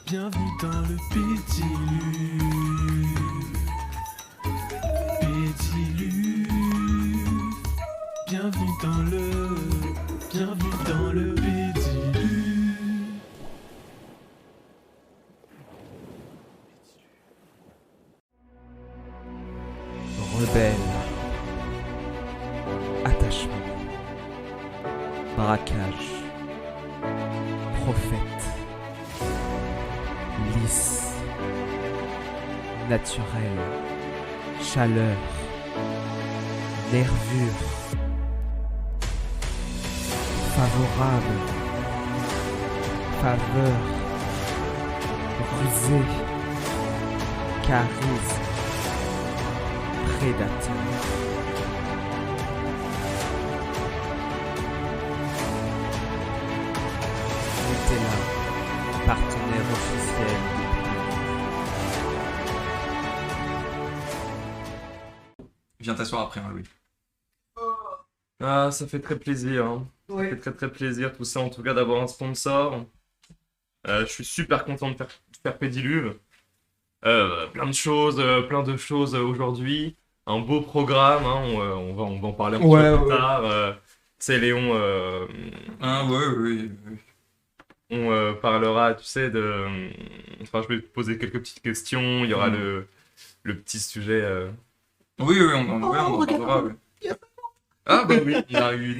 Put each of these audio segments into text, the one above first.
Bienvenue dans le Pédiluve. Pédiluve. Bienvenue dans le Pédiluve. Rebelle, attachement, braquage, prophète, lisse, naturel, chaleur, nervure, favorable, faveur, rusé, charisme, prédateur. Nutella, partenaire officiel de Viens t'asseoir après, hein, Louis. Ah, ça fait très plaisir, hein. Ouais. Ça fait très très plaisir tout ça, en tout cas d'avoir un sponsor. Je suis super content de faire Pédiluve. Plein de choses aujourd'hui. Un beau programme, hein. On va en parler un petit peu plus tard. Tu sais, Léon, Ah oui. on parlera, tu sais, de... Enfin, je vais te poser quelques petites questions. Il y aura le petit sujet... Oui, on en parlera. Oui. Ah bah oui, il y a eu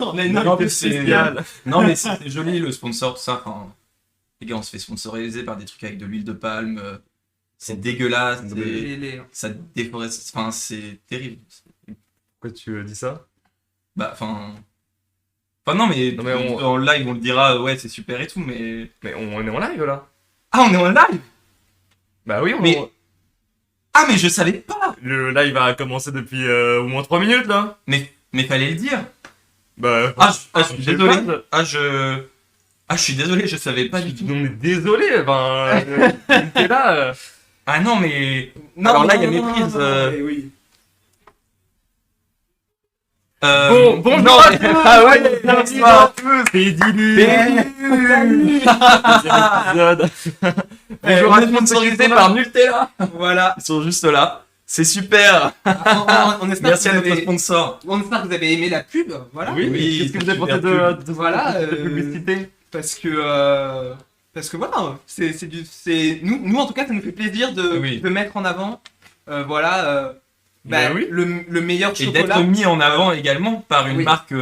On a une invitée spéciale. Non mais c'est joli le sponsor, tout ça. Enfin, les gars, on se fait sponsoriser par des trucs avec de l'huile de palme. C'est dégueulasse. Ça déforeste. Enfin, c'est terrible. Pourquoi tu dis ça? Bah, enfin non mais, Non, mais en live on le dira, ouais c'est super et tout, mais... Mais on est en live là. Ah, on est en live. Bah oui, Ah mais je savais pas. le live a commencé depuis au moins 3 minutes là. Mais fallait le dire. Bah, Je suis je sais désolé. pas. Je suis désolé, je savais pas du tout. On est désolé, enfin, t'es là. Ah non mais... Non, Alors mais là, non, il y a non, méprise. non, mais oui. Bonjour non, à mais- tous. Ah ouais, bienvenue à tous. Pédiluve. Épisode. Bonjour à tous, on est sponsorisé sponsorisé par Nutella. Voilà. Ils sont juste là. C'est super. On espère Merci que à vous notre avez... sponsor. On espère que vous avez aimé la pub. Voilà. Oui, Oui, qu'est-ce que vous avez super pensé de Voilà, cette publicité? Parce que voilà, c'est nous en tout cas ça nous fait plaisir de Oui. mettre en avant Bah oui. le meilleur Et chocolat. d'être mis en avant également par une Oui. marque...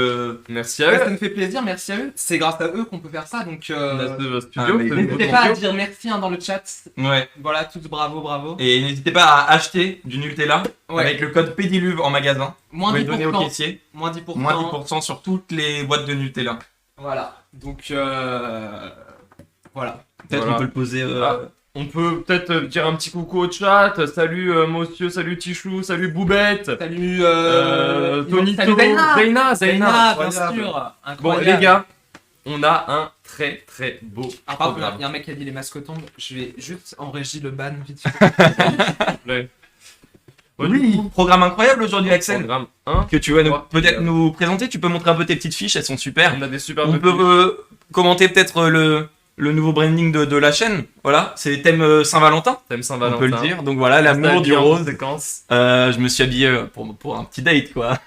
Merci Ouais, à ça eux. nous fait plaisir, merci à eux. C'est grâce à eux qu'on peut faire ça, donc Studio, Ah, mais c'est n'hésitez nouveau pas à studio. dire merci dans le chat. Ouais. Voilà, tous bravo. Et n'hésitez pas à acheter du Nutella Ouais. avec le code Pédiluve en magasin. Vous Moins pouvez le donner au 10%. caissier. Moins 10%. Moins 10% sur toutes les boîtes de Nutella. Voilà. Donc voilà. Peut-être Voilà. on peut le poser... On peut peut-être dire un petit coucou au chat. Salut Monsieur, salut Tichou, salut Boubette. Salut Tonito, salut Zaina, Zaina, bien incroyable. sûr. Bon Incroyable. les gars, on a un très très beau Ah, pardon, programme. il y a un mec qui a dit les masques tombent. Je vais juste en régie le ban vite fait. Ouais, Oui, programme incroyable aujourd'hui, Axel. Programme 1. Que tu vas Ouais. peut-être nous présenter. Tu peux montrer un peu tes petites fiches, elles sont super. On a des super On peut commenter peut-être le nouveau branding de la chaîne. Voilà, c'est thème Saint-Valentin, thème on Saint-Valentin. peut le dire. Donc voilà, l'amour du Nostalgie en rose. conséquence. Je me suis habillé pour un petit date, quoi.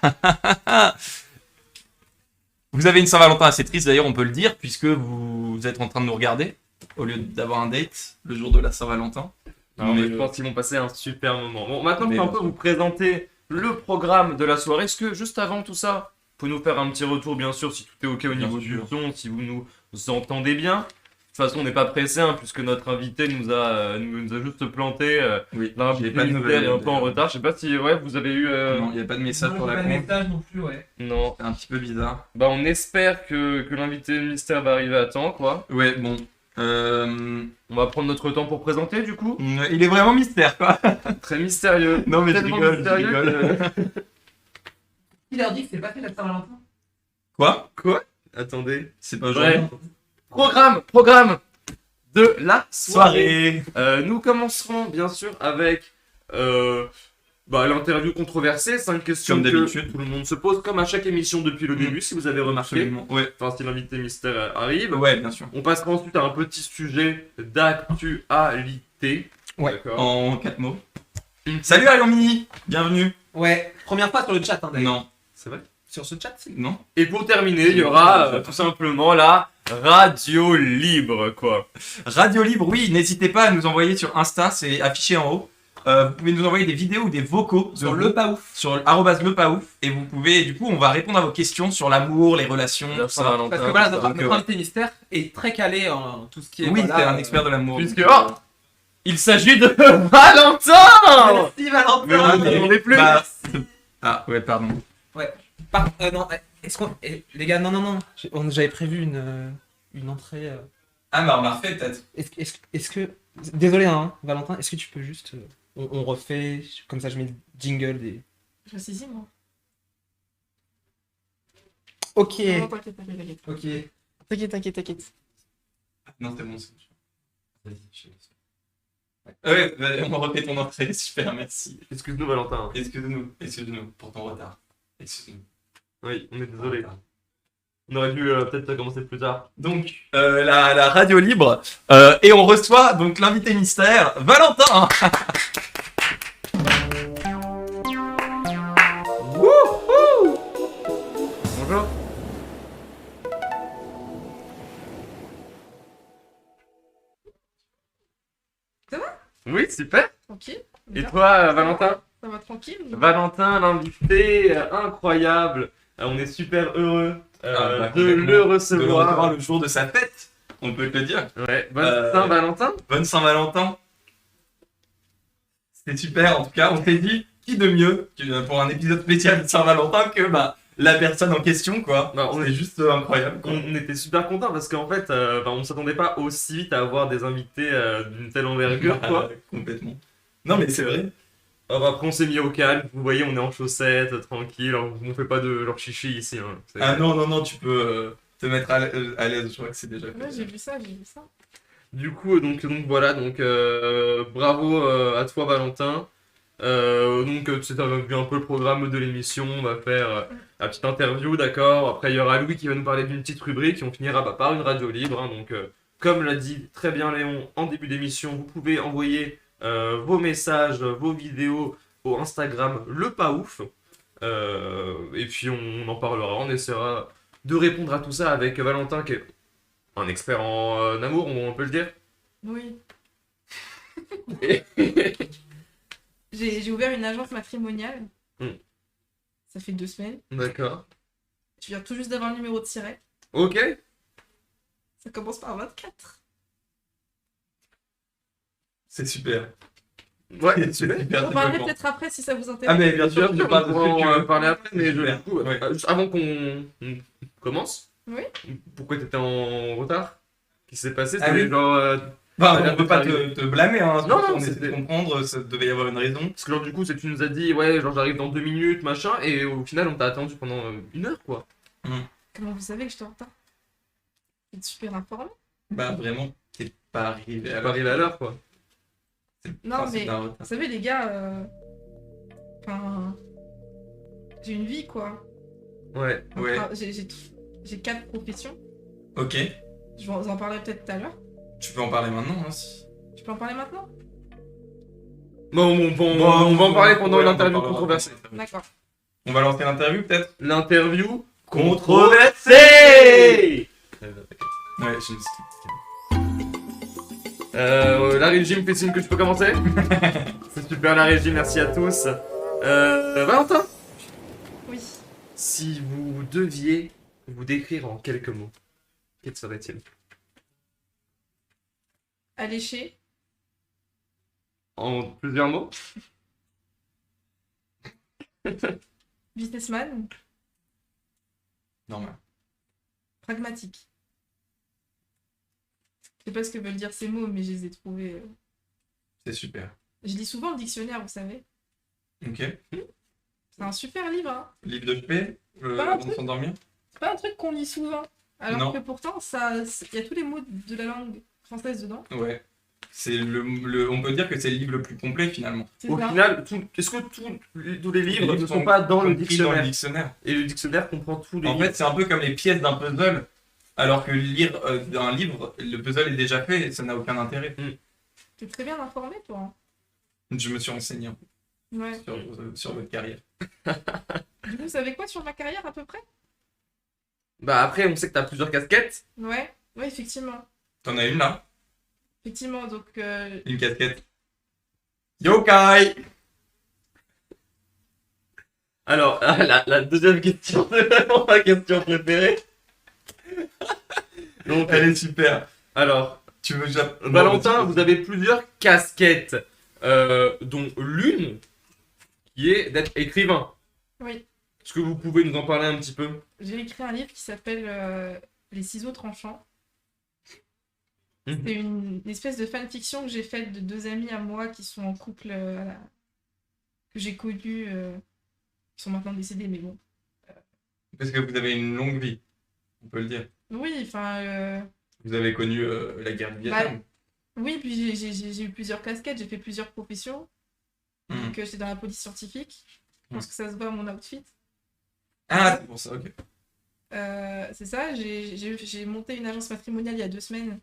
Vous avez une Saint-Valentin assez triste, d'ailleurs, on peut le dire, puisque vous êtes en train de nous regarder, au lieu d'avoir un date le jour de la Saint-Valentin. Alors, Mais, je pense qu'ils vont passer un super moment. Bon, maintenant, je Mais peux un bien peu vous présenter le programme de la soirée. Est-ce que, juste avant tout ça, vous pouvez nous faire un petit retour, bien sûr, si tout est OK au Bien niveau sûr. du son, si vous nous entendez bien. De toute façon, on n'est pas pressé, hein, puisque notre invité nous a juste planté. Oui, L'invité j'ai pas de mystère est un nouvelles, peu en retard. Je sais pas si vous avez eu... Non, il n'y a pas de message pour la compte. message non plus, ouais. Non. C'est un petit peu bizarre. Bah, on espère que l'invité mystère va arriver à temps, quoi. Ouais, bon. On va prendre notre temps pour présenter, du coup. Il est vraiment mystère, quoi. Très mystérieux. Non, mais je Tellement rigole, je mystérieux rigole. Qui leur dit que c'est pas fait la Saint-Valentin? Quoi? Attendez. C'est pas aujourd'hui. Programme de la soirée. Soirée. Nous commencerons bien sûr avec l'interview controversée, 5 questions Comme que d'habitude. tout le monde se pose, comme à chaque émission depuis le début, si vous avez remarqué. Absolument. Ouais. Enfin, si l'invité mystère arrive. Ouais, bien sûr. On passera ensuite à un petit sujet d'actualité. Ouais. D'accord. En 4 mots. Salut Arion Mini, bienvenue. Ouais, première fois sur le chat, hein, d'ailleurs. Non. C'est vrai. Sur ce chat, Non. Et pour terminer, il y aura tout simplement la radio libre, quoi. Radio Libre, oui, n'hésitez pas à nous envoyer sur Insta, c'est affiché en haut. Vous pouvez nous envoyer des vidéos ou des vocaux sur de le vous, pas ouf. sur @lepaouf et vous pouvez, du coup, on va répondre à vos questions sur l'amour, les relations, tout ça. Saint-Valentin. Parce que voilà, Donc, notre invité mystère est très calé en tout ce qui est. Oui, voilà, c'est un expert de l'amour. Puisque- donc, oh Il s'agit de Valentin. Merci Valentin. Mais on ne demandait plus. bah, ah, ouais, pardon. Non, est-ce qu'on. Les gars, non. J'avais prévu une entrée. Ah, bah, on l'a refait peut-être. Est-ce que. Désolé, hein, Valentin, est-ce que tu peux juste. On refait, comme ça je mets le jingle des. Je suis ici, moi. Ok. Non, t'inquiète. Ok. T'inquiète. Non, c'est bon, c'est bon. Vas-y, je Ouais, on refait ton entrée, super, merci. Excuse-nous, Valentin. Excuse-nous pour ton retard. Excuse-nous. Oui, on est désolé. On aurait dû peut-être commencer plus tard. Donc, la radio libre, et on reçoit donc l'invité mystère, Valentin. Bonjour. Ça va? Oui, super. Tranquille. Et Bien. toi, Valentin? Ça va tranquille? Valentin, l'invité incroyable. On est super heureux de Complètement. le De recevoir. le jour de sa fête, on peut te le dire. Ouais, bonne Euh, Saint-Valentin. Bonne Saint-Valentin. C'était super, en tout cas, on s'est dit, qui de mieux pour un épisode spécial de Saint-Valentin que la personne en question, quoi. Non, on C'est juste incroyable, quoi. On était super contents parce qu'en fait, on ne s'attendait pas aussi vite à avoir des invités d'une telle envergure, quoi. Complètement. Non, mais c'est vrai. Alors après, on s'est mis au calme. Vous voyez, on est en chaussettes, tranquille. On fait pas de leur chichi ici. Hein. Ah non, tu peux te mettre à l'aise, je crois que c'est déjà fait. Ouais, j'ai vu ça. Du coup, donc voilà, bravo à toi Valentin. Tu as vu un peu le programme de l'émission, on va faire la petite interview, d'accord. Après il y aura Louis qui va nous parler d'une petite rubrique et on finira par une radio libre. Hein. Comme l'a dit très bien Léon en début d'émission, vous pouvez envoyer vos messages, vos vidéos au Instagram le pas ouf. Et puis on en parlera, on essaiera de répondre à tout ça avec Valentin qui est un expert en amour, on peut le dire. Oui. J'ai ouvert une agence matrimoniale. Ça fait 2 semaines. D'accord. Je viens tout juste d'avoir le numéro de siret. Ok. Ça commence par 24. C'est super. Ouais, C'est super. On parlera peut-être après si ça vous intéresse. Ah, mais bien sûr, on je parle de ce que tu va veux. parler après, mais Super. du coup, Ouais. avant qu'on commence, Oui. pourquoi t'étais en retard? Qu'est-ce qui s'est passé? Ah C'était oui. genre. Enfin, Ça a l'air on peut de pas t'arriver. te blâmer, hein. Non, on non, essaie de c'était- comprendre, ça devait y avoir une raison. Parce que genre, du coup, tu nous as dit, ouais, genre j'arrive dans 2 minutes, machin, et au final, on t'a attendu pendant 1 heure, quoi. Comment vous savez que je suis en retard? Vous êtes super informé. Bah, vraiment, t'es pas arrivé T'es pas arrivé à l'heure, quoi. Non, mais vous mais. savez, les gars, enfin, j'ai une vie, quoi. Ouais. Ouais, J'ai 4 professions. ok. Je vais vous en parler peut-être tout à l'heure. Tu peux en parler maintenant, hein, si. Tu peux en parler maintenant? Bon, on va en parler pendant Ouais, on en l'interview parlera controversée. pendant D'accord. On va lancer l'interview, peut-être? L'interview Controversée. Ouais, je me suis. La régie me fait signe que je peux commencer. C'est super la régie, merci à tous. Valentin, Oui. si vous deviez vous décrire en quelques mots, quels seraient-ils? Alléché. En plusieurs mots? Businessman. Normal. Pragmatique. Je sais pas ce que veulent dire ces mots, mais je les ai trouvés. C'est super. Je lis souvent le dictionnaire, vous savez. Ok. C'est un super livre, hein. Livre de chevet? Pas un Avant de truc. s'endormir? C'est pas un truc qu'on lit souvent. Alors Non. que pourtant, il y a tous les mots de la langue française dedans. Ouais. C'est on peut dire que c'est le livre le plus complet finalement. C'est Au ça. final, est-ce que tous les livres ne sont sont pas dans le compris dans le dictionnaire? dictionnaire. Et le dictionnaire comprend tous les En livres. fait, c'est un peu comme les pièces d'un puzzle. Alors que lire un livre, le puzzle est déjà fait et ça n'a aucun intérêt. T'es très bien informé, toi. Hein. Je me suis renseigné un peu Ouais. sur votre carrière. Du coup, vous savez quoi sur ma carrière à peu près? Bah après, on sait que t'as plusieurs casquettes. Ouais, effectivement. T'en as une là? Effectivement, donc Une casquette. Yokai! Alors, la deuxième question, c'est vraiment ma question préférée. Donc, Elle est super. alors, Tu veux déjà... Valentin, vous avez plusieurs casquettes, dont l'une qui est d'être écrivain. oui. Est-ce que vous pouvez nous en parler un petit peu? J'ai écrit un livre qui s'appelle Les ciseaux tranchants. Mhm. C'est une espèce de fanfiction que j'ai faite de 2 amis à moi qui sont en couple, que j'ai connus, qui sont maintenant décédés, mais bon. Parce que vous avez une longue vie, on peut le dire. Oui, enfin, Vous avez connu la guerre du Vietnam. oui, puis j'ai eu plusieurs casquettes, j'ai fait plusieurs professions. Mhm. Donc j'étais dans la police scientifique. Je pense que ça se voit à mon outfit. Ah, c'est pour ça, ok. C'est ça, j'ai monté une agence matrimoniale il y a 2 semaines.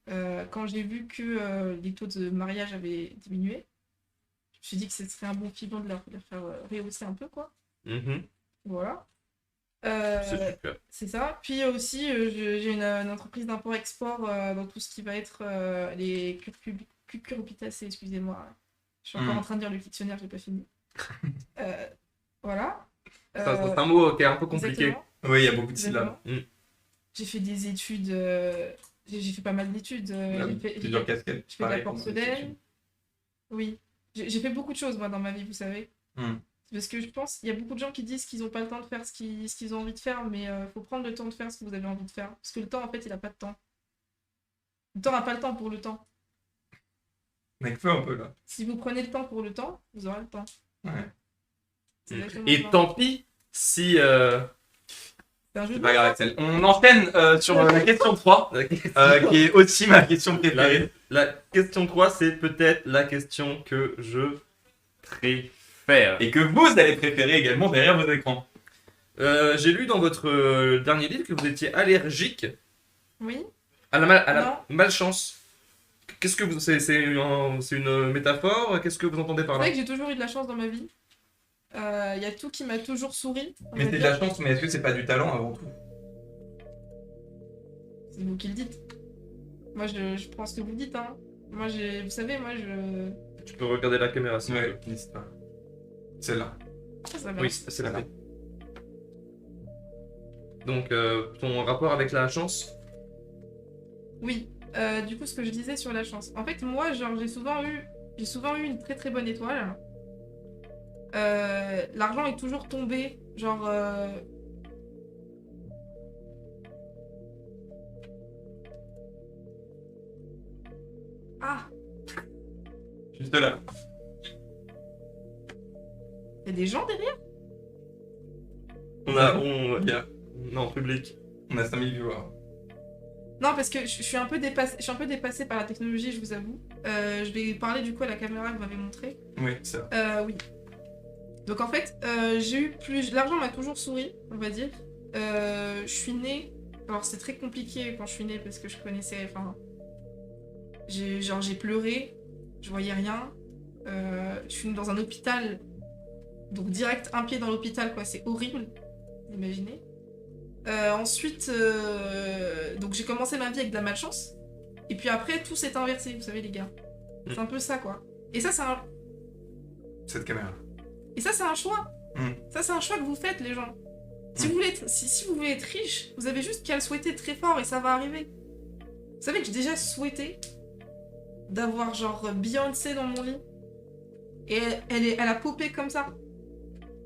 Quand j'ai vu que les taux de mariage avaient diminué, je me suis dit que ce serait un bon filon de leur faire rehausser un peu, quoi. Mhm. Voilà. C'est super. C'est ça. Puis aussi, j'ai une entreprise d'import-export dans tout ce qui va être les cucurbitacées, excusez-moi. Je suis encore en train de lire le dictionnaire, j'ai pas fini. Voilà. C'est un mot qui est un peu compliqué. Exactement. Oui, il y a beaucoup de syllabes. Exactement. J'ai fait des études, j'ai fait pas mal d'études. Plusieurs casquettes. Je fais de la pareil, porcelaine. Oui. J'ai fait beaucoup de choses, moi, dans ma vie, vous savez. C'est parce que je pense qu'il y a beaucoup de gens qui disent qu'ils n'ont pas le temps de faire ce qu'ils ont envie de faire, mais faut prendre le temps de faire ce que vous avez envie de faire. Parce que le temps, en fait, il n'a pas de temps. Le temps n'a pas le temps pour le temps. Mec, feu un peu là. Si vous prenez le temps pour le temps, vous aurez le temps. Ouais. C'est exactement Et ça. tant pis si... C'est un jeu C'est de pas mots, grave, ça. Axel. On enchaîne sur la question 3, qui est aussi ma question préférée. La question 3, c'est peut-être la question que je préfère. Et que vous allez préférer également derrière vos écrans. J'ai lu dans votre dernier livre que vous étiez allergique Oui. à Non. la malchance. Qu'est-ce que vous... C'est une métaphore? Qu'est-ce que vous entendez par C'est là? vrai que j'ai toujours eu de la chance dans ma vie. Il y a tout qui m'a toujours souri. on Mais va c'est de dire. la chance, mais est-ce que c'est pas du talent avant tout? C'est vous qui le dites. Moi, je prends ce que vous dites. Hein. Moi, vous savez, moi, je... Tu peux regarder la caméra si tu veux. Ouais, n'hésite pas. Celle-là. Ça va. Oui, c'est la Voilà. paix. Donc, ton rapport avec la chance? Oui. Du coup, ce que je disais sur la chance. En fait, moi, genre, j'ai souvent eu une très très bonne étoile. L'argent est toujours tombé. Genre... Ah, Juste là. il y a des gens derrière? Non, public. On a 5000 viewers. Non, parce que je suis un peu dépassée par la technologie, je vous avoue. Je vais parler du coup à la caméra que vous m'avez montré. Oui, c'est ça. Oui. Donc en fait, l'argent m'a toujours souri, on va dire. Je suis née. Alors c'est très compliqué quand je suis née parce que je connaissais. Enfin, j'ai pleuré, je voyais rien. Je suis née dans un hôpital, donc direct un pied dans l'hôpital, quoi. C'est horrible, vous imaginez. Ensuite, donc j'ai commencé ma vie avec de la malchance. Et puis après, tout s'est inversé, vous savez les gars. C'est un peu ça, quoi. Et ça, c'est un... Cette caméra. Et ça, c'est un choix. Mm. Ça, c'est un choix que vous faites, les gens. Si vous voulez si vous voulez être riche, vous avez juste qu'à le souhaiter très fort et ça va arriver. Vous savez que j'ai déjà souhaité d'avoir genre Beyoncé dans mon lit. Et elle a popé comme ça.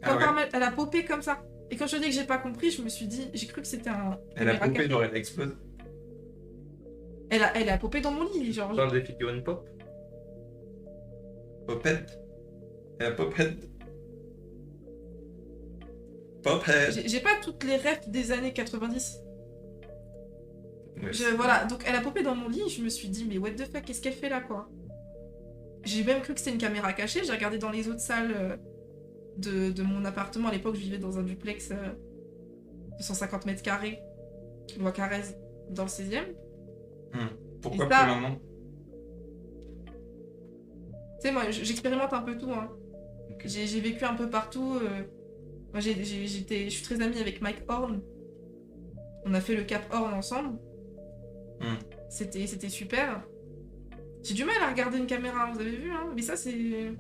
Ah ouais. Elle a popé comme ça. Et quand je dis que j'ai pas compris, je me suis dit, j'ai cru que c'était un... Elle a caméra pompé, cachée. genre elle explose. Elle a popé dans mon lit, genre... Plein des figurines pop. Popette. Elle a popette. Popette. J'ai pas toutes les rêves des années 90. Voilà, donc elle a popé dans mon lit, je me suis dit, mais what the fuck, qu'est-ce qu'elle fait là, quoi? J'ai même cru que c'était une caméra cachée, j'ai regardé dans les autres salles de mon appartement. À l'époque, je vivais dans un duplex de 150 mètres carrés, loi Carrez, dans le 16e. Pourquoi Et ça- plus maintenant? Tu sais, moi, j'expérimente un peu tout, hein. Ok. J'ai vécu un peu partout. Moi, je suis très amie avec Mike Horn. On a fait le Cap Horn ensemble. C'était super. J'ai du mal à regarder une caméra, vous avez vu, hein. Mais ça, c'est...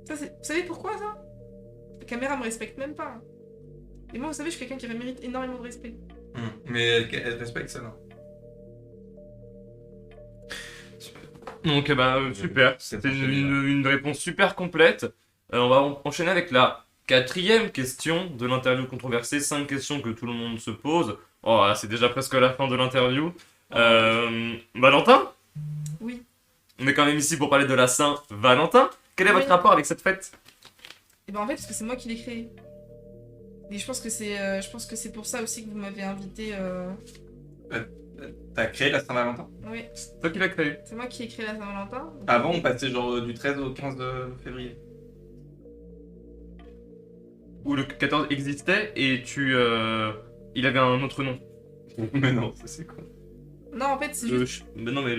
Vous savez pourquoi, ça? La caméra me respecte même pas. Et moi, vous savez, je suis quelqu'un qui mérite énormément de respect. Mais elle respecte ça, non? Donc, super. C'était une réponse super complète. On va enchaîner avec la 4e question de l'interview controversée. 5 questions que tout le monde se pose. Oh, c'est déjà presque la fin de l'interview. Valentin? Oui. On est quand même ici pour parler de la Saint-Valentin. Quel est votre rapport avec cette fête? Et ben en fait, parce que c'est moi qui l'ai créé. Et je pense que c'est pour ça aussi que vous m'avez invité. T'as créé la Saint-Valentin? Oui, C'est toi qui l'as créé. c'est moi qui ai créé la Saint-Valentin. Avant, on passait genre du 13 au 15 de février. Où le 14 existait et il avait un autre nom. Mais non, ça c'est con. Non, en fait, c'est juste. Mais non, mais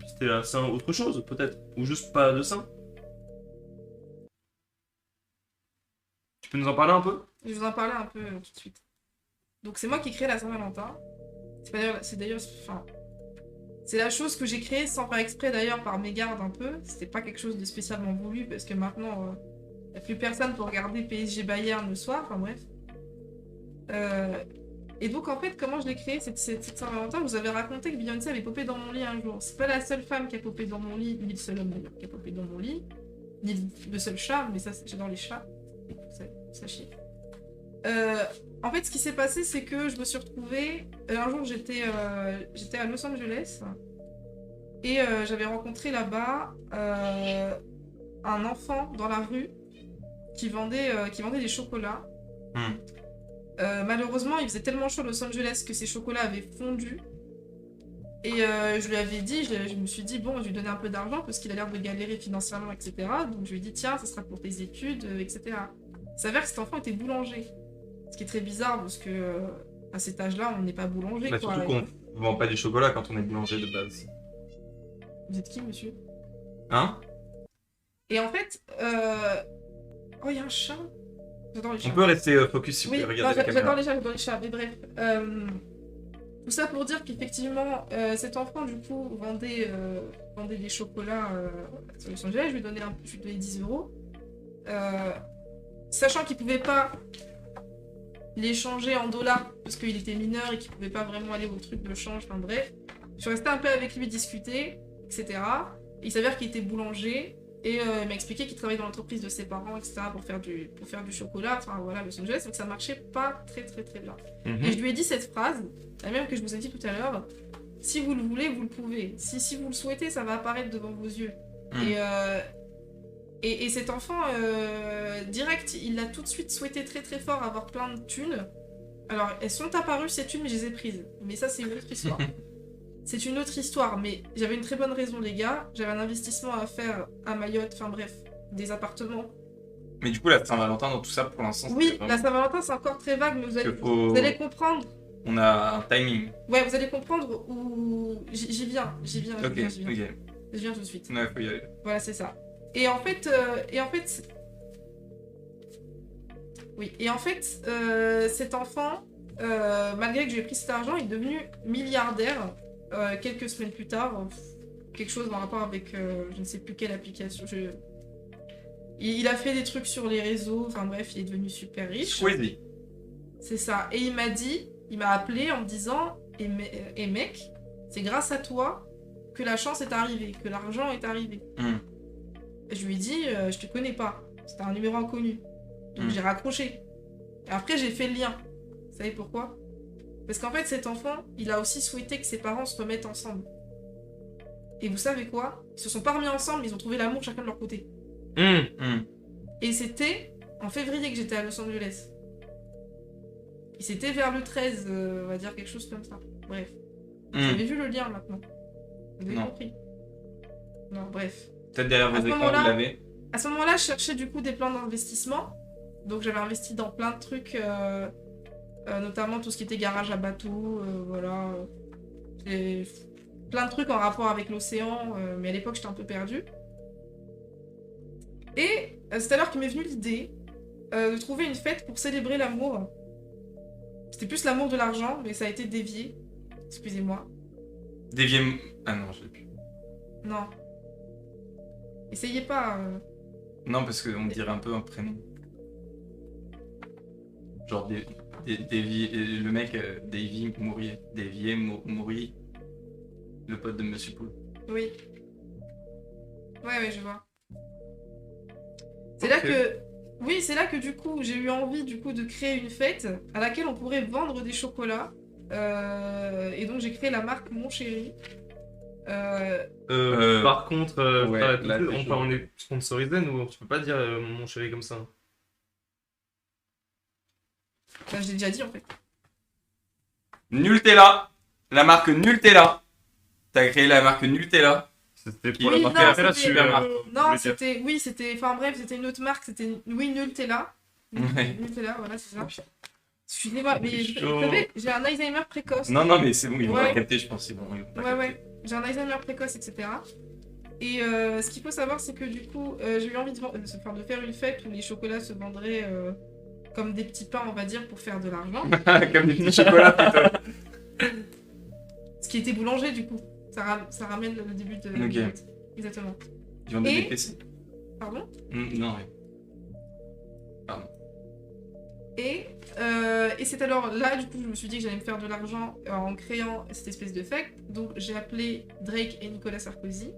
c'était la Saint autre chose, peut-être. Ou juste pas de Saint. Tu peux nous en parler un peu? Je vais vous en parler un peu tout de suite. Donc, c'est moi qui ai créé la Saint-Valentin. C'est d'ailleurs. Enfin. C'est la chose que j'ai créée sans faire exprès d'ailleurs par mégarde un peu. C'était pas quelque chose de spécialement voulu parce que maintenant, y a plus personne pour regarder PSG Bayern le soir. Enfin bref. Et donc en fait, comment je l'ai créée cette Saint-Valentin? Je vous avais raconté que Beyoncé avait popé dans mon lit un jour. C'est pas la seule femme qui a popé dans mon lit, ni le seul homme d'ailleurs qui a popé dans mon lit, ni le seul chat, mais ça j'adore les chats. Sachez. En fait, ce qui s'est passé, c'est que je me suis retrouvée. Un jour, j'étais à Los Angeles et j'avais rencontré là-bas un enfant dans la rue qui vendait des chocolats. Malheureusement, il faisait tellement chaud à Los Angeles que ces chocolats avaient fondu. Et je lui avais dit, je me suis dit, bon, je vais lui donner un peu d'argent parce qu'il a l'air de galérer financièrement, etc. Donc je lui ai dit, tiens, ça sera pour tes études, etc. Il s'avère que cet enfant était boulanger. Ce qui est très bizarre parce que à cet âge-là, on n'est pas boulanger. Bah, quoi. surtout qu'on vend pas du chocolat quand on est boulanger de base. Vous êtes qui, monsieur? Hein? Et en fait, oh, il y a un chat. J'adore les chats. On peut rester focus si vous Oui, pouvez regarder la caméra. j'adore les chats, mais bref. Tout ça pour dire qu'effectivement, cet enfant, du coup, vendait des chocolats sur Los Angeles. Je lui donnais 10 €. Sachant qu'il pouvait pas les changer en dollars, parce qu'il était mineur et qu'il pouvait pas vraiment aller au truc de change, enfin bref. Je suis restée un peu avec lui, discuter, etc. Et il s'avère qu'il était boulanger. Et il m'a expliqué qu'il travaillait dans l'entreprise de ses parents, etc. pour faire du chocolat, enfin voilà, Los Angeles, donc ça marchait pas très bien. Et je lui ai dit cette phrase, la même que je vous ai dit tout à l'heure, si vous le voulez, vous le pouvez. Si vous le souhaitez, ça va apparaître devant vos yeux. Et cet enfant, direct, il a tout de suite souhaité très fort avoir plein de thunes. Alors, elles sont apparues ces thunes, mais je les ai prises. Mais ça, c'est une autre histoire. C'est une autre histoire, mais j'avais une très bonne raison, les gars. J'avais un investissement à faire à Mayotte, enfin bref, des appartements. Mais du coup, la Saint-Valentin, dans tout ça, pour l'instant, Oui, c'était la vraiment... Saint-Valentin, c'est encore très vague, mais vous allez comprendre. On a un timing. Ouais, vous allez comprendre où... J'y viens. Je viens tout de suite. Ouais, faut y aller. Voilà, c'est ça. Et en fait... cet enfant, malgré que j'ai pris cet argent, il est devenu milliardaire quelques semaines plus tard. Quelque chose en rapport avec je ne sais plus quelle application. Il a fait des trucs sur les réseaux, enfin bref, il est devenu super riche. Squeezie. C'est ça. Et il m'a appelé en me disant et mec, c'est grâce à toi que la chance est arrivée, que l'argent est arrivé. Et je lui ai dit, je te connais pas, c'était un numéro inconnu. Donc j'ai raccroché. Et après, j'ai fait le lien. Vous savez pourquoi? Parce qu'en fait, cet enfant, il a aussi souhaité que ses parents se remettent ensemble. Et vous savez quoi? Ils se sont pas remis ensemble, ils ont trouvé l'amour chacun de leur côté. Et c'était en février que j'étais à Los Angeles. Et c'était vers le 13, on va dire quelque chose comme ça. Bref. Vous avez vu le lien maintenant? Vous avez Non. compris? Non, bref. Peut-être derrière À vos ce écrans, moment-là- vous l'avez. À ce moment-là, je cherchais du coup des plans d'investissement. Donc j'avais investi dans plein de trucs, notamment tout ce qui était garage à bateau, voilà. Et plein de trucs en rapport avec l'océan, mais à l'époque j'étais un peu perdue. Et c'est alors qu'il m'est venu l'idée de trouver une fête pour célébrer l'amour. C'était plus l'amour de l'argent, mais ça a été dévié. Excusez-moi. Dévier. Ah non, je l'ai plus. Non. Essayez pas. Non, parce qu'on dirait un peu un prénom. Genre Davy, le mec, Davy Mourier. Davier Mourier. Le pote de Monsieur Poul. Oui. Ouais, je vois. C'est là Ok. que... Oui, c'est là que du coup, j'ai eu envie du coup de créer une fête à laquelle on pourrait vendre des chocolats. Et donc j'ai créé la marque Mon Chéri. Par contre, ouais, frère, là, c'est chaud. on est sponsorisé, nous, tu peux pas dire mon chéri comme ça. Enfin, je l'ai déjà dit en fait. Nutella. La marque Nutella. T'as créé la marque Nutella. C'était Oui, pour la non, marque c'était- super marque. Non, c'était... Oui, c'était... Enfin bref, c'était une autre marque. C'était... Oui, Nutella. Ouais. Nutella, voilà, c'est ça. Excusez-moi, mais C'est vous chaud. savez, j'ai un Alzheimer précoce. Non, non, mais c'est bon, ils vont Ouais. pas capter, je pense. C'est bon, ils vont pas Ouais, capter. ouais. J'ai un Alzheimer précoce, etc. Et ce qu'il faut savoir, c'est que du coup, j'ai eu envie de faire une fête où les chocolats se vendraient comme des petits pains, on va dire, pour faire de l'argent. Comme des petits chocolats plutôt. Ce qui était boulanger, du coup. Ça ramène le début de la Ok. fête. Exactement. Ils vendent Et- des PC. Pardon? Non, ouais. Et c'est alors là, du coup, je me suis dit que j'allais me faire de l'argent en créant cette espèce de fête. Donc, j'ai appelé Drake et Nicolas Sarkozy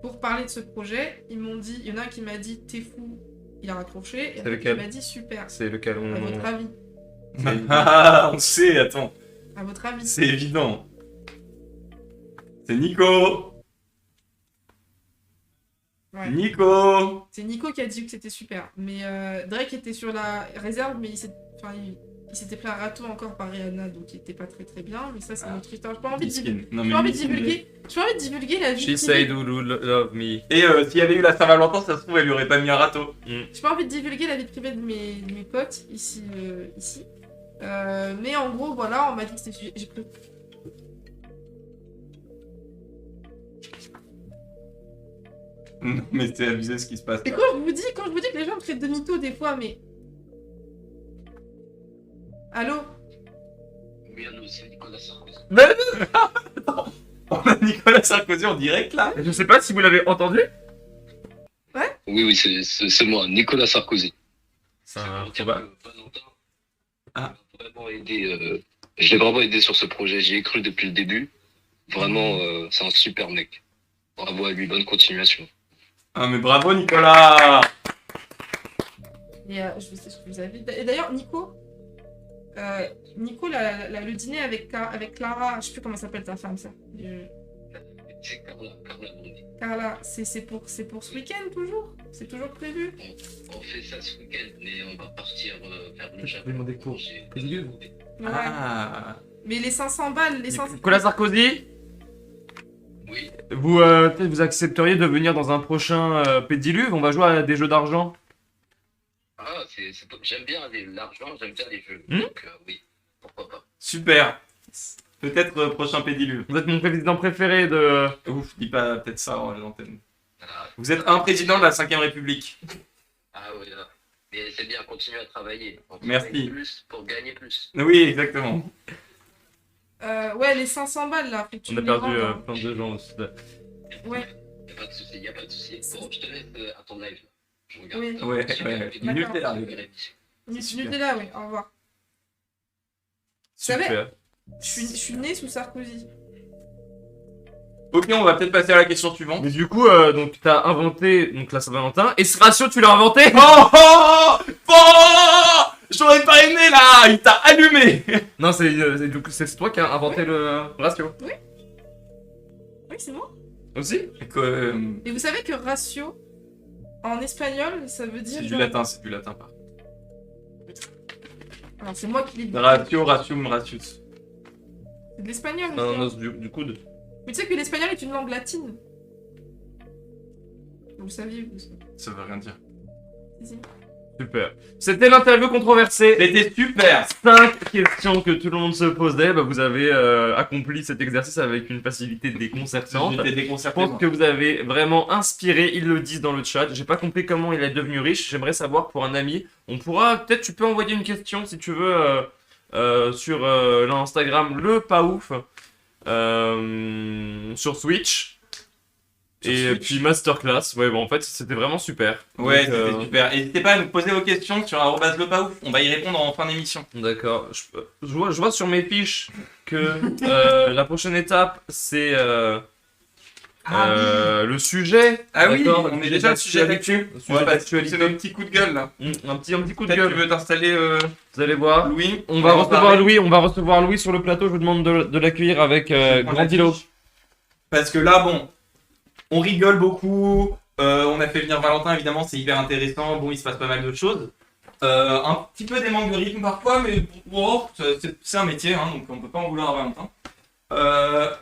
pour parler de ce projet. Ils m'ont dit, il y en a un qui m'a dit, t'es fou, il a raccroché. Et un C'est autre qui lequel m'a dit, super. C'est lequel À votre avis. Ah, on sait, attends. À votre avis. C'est évident. C'est Nico. Ouais. Nico. C'est Nico qui a dit que c'était super. Mais Drake était sur la réserve, mais il s'était pris un râteau encore par Rihanna, donc il était pas très très bien. Mais ça, c'est Ah. notre histoire. J'ai pas envie de Miskin. Non, j'ai mais pas envie de miskin, divulguer. J'ai pas envie de divulguer la vie She privée. said you love me. Et s'il y avait eu la Saint-Valentin, ça se trouve, elle lui aurait pas mis un râteau. J'ai pas envie de divulguer la vie privée de mes potes ici. Mais en gros, voilà, on m'a dit que c'était. J'ai pris. Non, mais c'est abusé ce qui se passe Et là. quand je vous dis que les gens me traitent de mytho des fois, mais. Allô? Oui, allô, c'est Nicolas Sarkozy. On a Nicolas Sarkozy en direct là. Je sais pas si vous l'avez entendu. Oui, c'est moi, Nicolas Sarkozy. C'est Je un veux dire probable. que Valentin Ah. m'a vraiment aidé. Je l'ai vraiment aidé sur ce projet. J'y ai cru depuis le début. Vraiment, c'est un super mec. Bravo à lui, bonne continuation. Ah, mais bravo Nicolas. Et je vous invite. Et d'ailleurs, Nico, le dîner avec Clara, je sais plus comment s'appelle ta femme, ça. C'est Carla Bruni. Carla, c'est pour ce week-end toujours? C'est toujours prévu? On fait ça ce week-end, mais on va partir vers le Je Japon. vais demander pour manger les lieux. Ouais. Ah. Mais les 500 balles, les 500... Nicolas Sarkozy, Oui, vous, peut-être vous accepteriez de venir dans un prochain Pédiluve. On va jouer à des jeux d'argent. ah, j'aime bien l'argent, j'aime bien les jeux. Hmm Donc, oui, pourquoi pas. Super. Peut-être prochain pédiluve. Vous êtes mon président préféré de. Ouf, dis pas peut-être ça à l'antenne. Ah, Vous êtes un président de la 5ème République. ah oui, là. Mais c'est bien, continuer à travailler. On Merci. travaille plus pour gagner plus. Oui, exactement. Ouais, les 500 balles, là. faut que tu On a me les perdu rendes, hein. plein de gens aussi. Ouais, Y'a pas de souci, y'a pas de souci. Bon, je te laisse à ton live. Là. Je regarde. Oui. Ouais, Super ouais. vidéo. Nutella. Nutella, Nutella, oui, au revoir. savez- Super. Je suis née sous Sarkozy. Ok, on va peut-être passer à la question suivante. Mais du coup, donc t'as inventé donc la Saint-Valentin. Et ce ratio, tu l'as inventé? Oh, oh, oh, j'aurais pas aimé là, il t'a allumé. Non, c'est toi qui as inventé le ratio. Oui, c'est moi. Aussi? Et vous savez que ratio, en espagnol, ça veut dire... C'est du genre- latin, c'est du latin par. Alors, c'est moi qui l'ai dit. Ratio, ratium, ratius. C'est de l'espagnol. Ananas du coude. Mais tu sais que l'espagnol est une langue latine. Vous le saviez, vous. Ça veut rien dire. Si. Super. C'était l'interview controversée. C'était super. 5 questions que tout le monde se posait. Bah, vous avez accompli cet exercice avec une facilité déconcertante. J'étais Je déconcerté. pense moi. que vous avez vraiment inspiré, ils le disent dans le chat. J'ai pas compris comment il est devenu riche. J'aimerais savoir pour un ami. On pourra, peut-être tu peux envoyer une question si tu veux sur l'Instagram le pas ouf sur Switch. Et Switch. puis masterclass. Ouais, bon en fait c'était vraiment super. Ouais, Donc, c'était super. N'hésitez pas à nous poser vos questions sur @lepaouf. On va y répondre en fin d'émission. D'accord. Je vois sur mes fiches que la prochaine étape c'est le sujet. Ah oui, D'accord, on le est déjà le sujet d'actualité. d'actu. Le sujet Ouais, d'actualité. c'est notre petit coup de gueule là. Un petit coup de Peut-être tu gueule. veux t'installer Vous allez voir. Louis. On va en recevoir parler. Louis. On va recevoir Louis sur le plateau. Je vous demande de l'accueillir avec Grandilo. Parce que là, bon, on rigole beaucoup. On a fait venir Valentin, évidemment, c'est hyper intéressant. Bon, il se passe pas mal d'autres choses. Un petit peu des manques de rythme parfois, mais bon, c'est un métier, hein, donc on peut pas en vouloir à Valentin.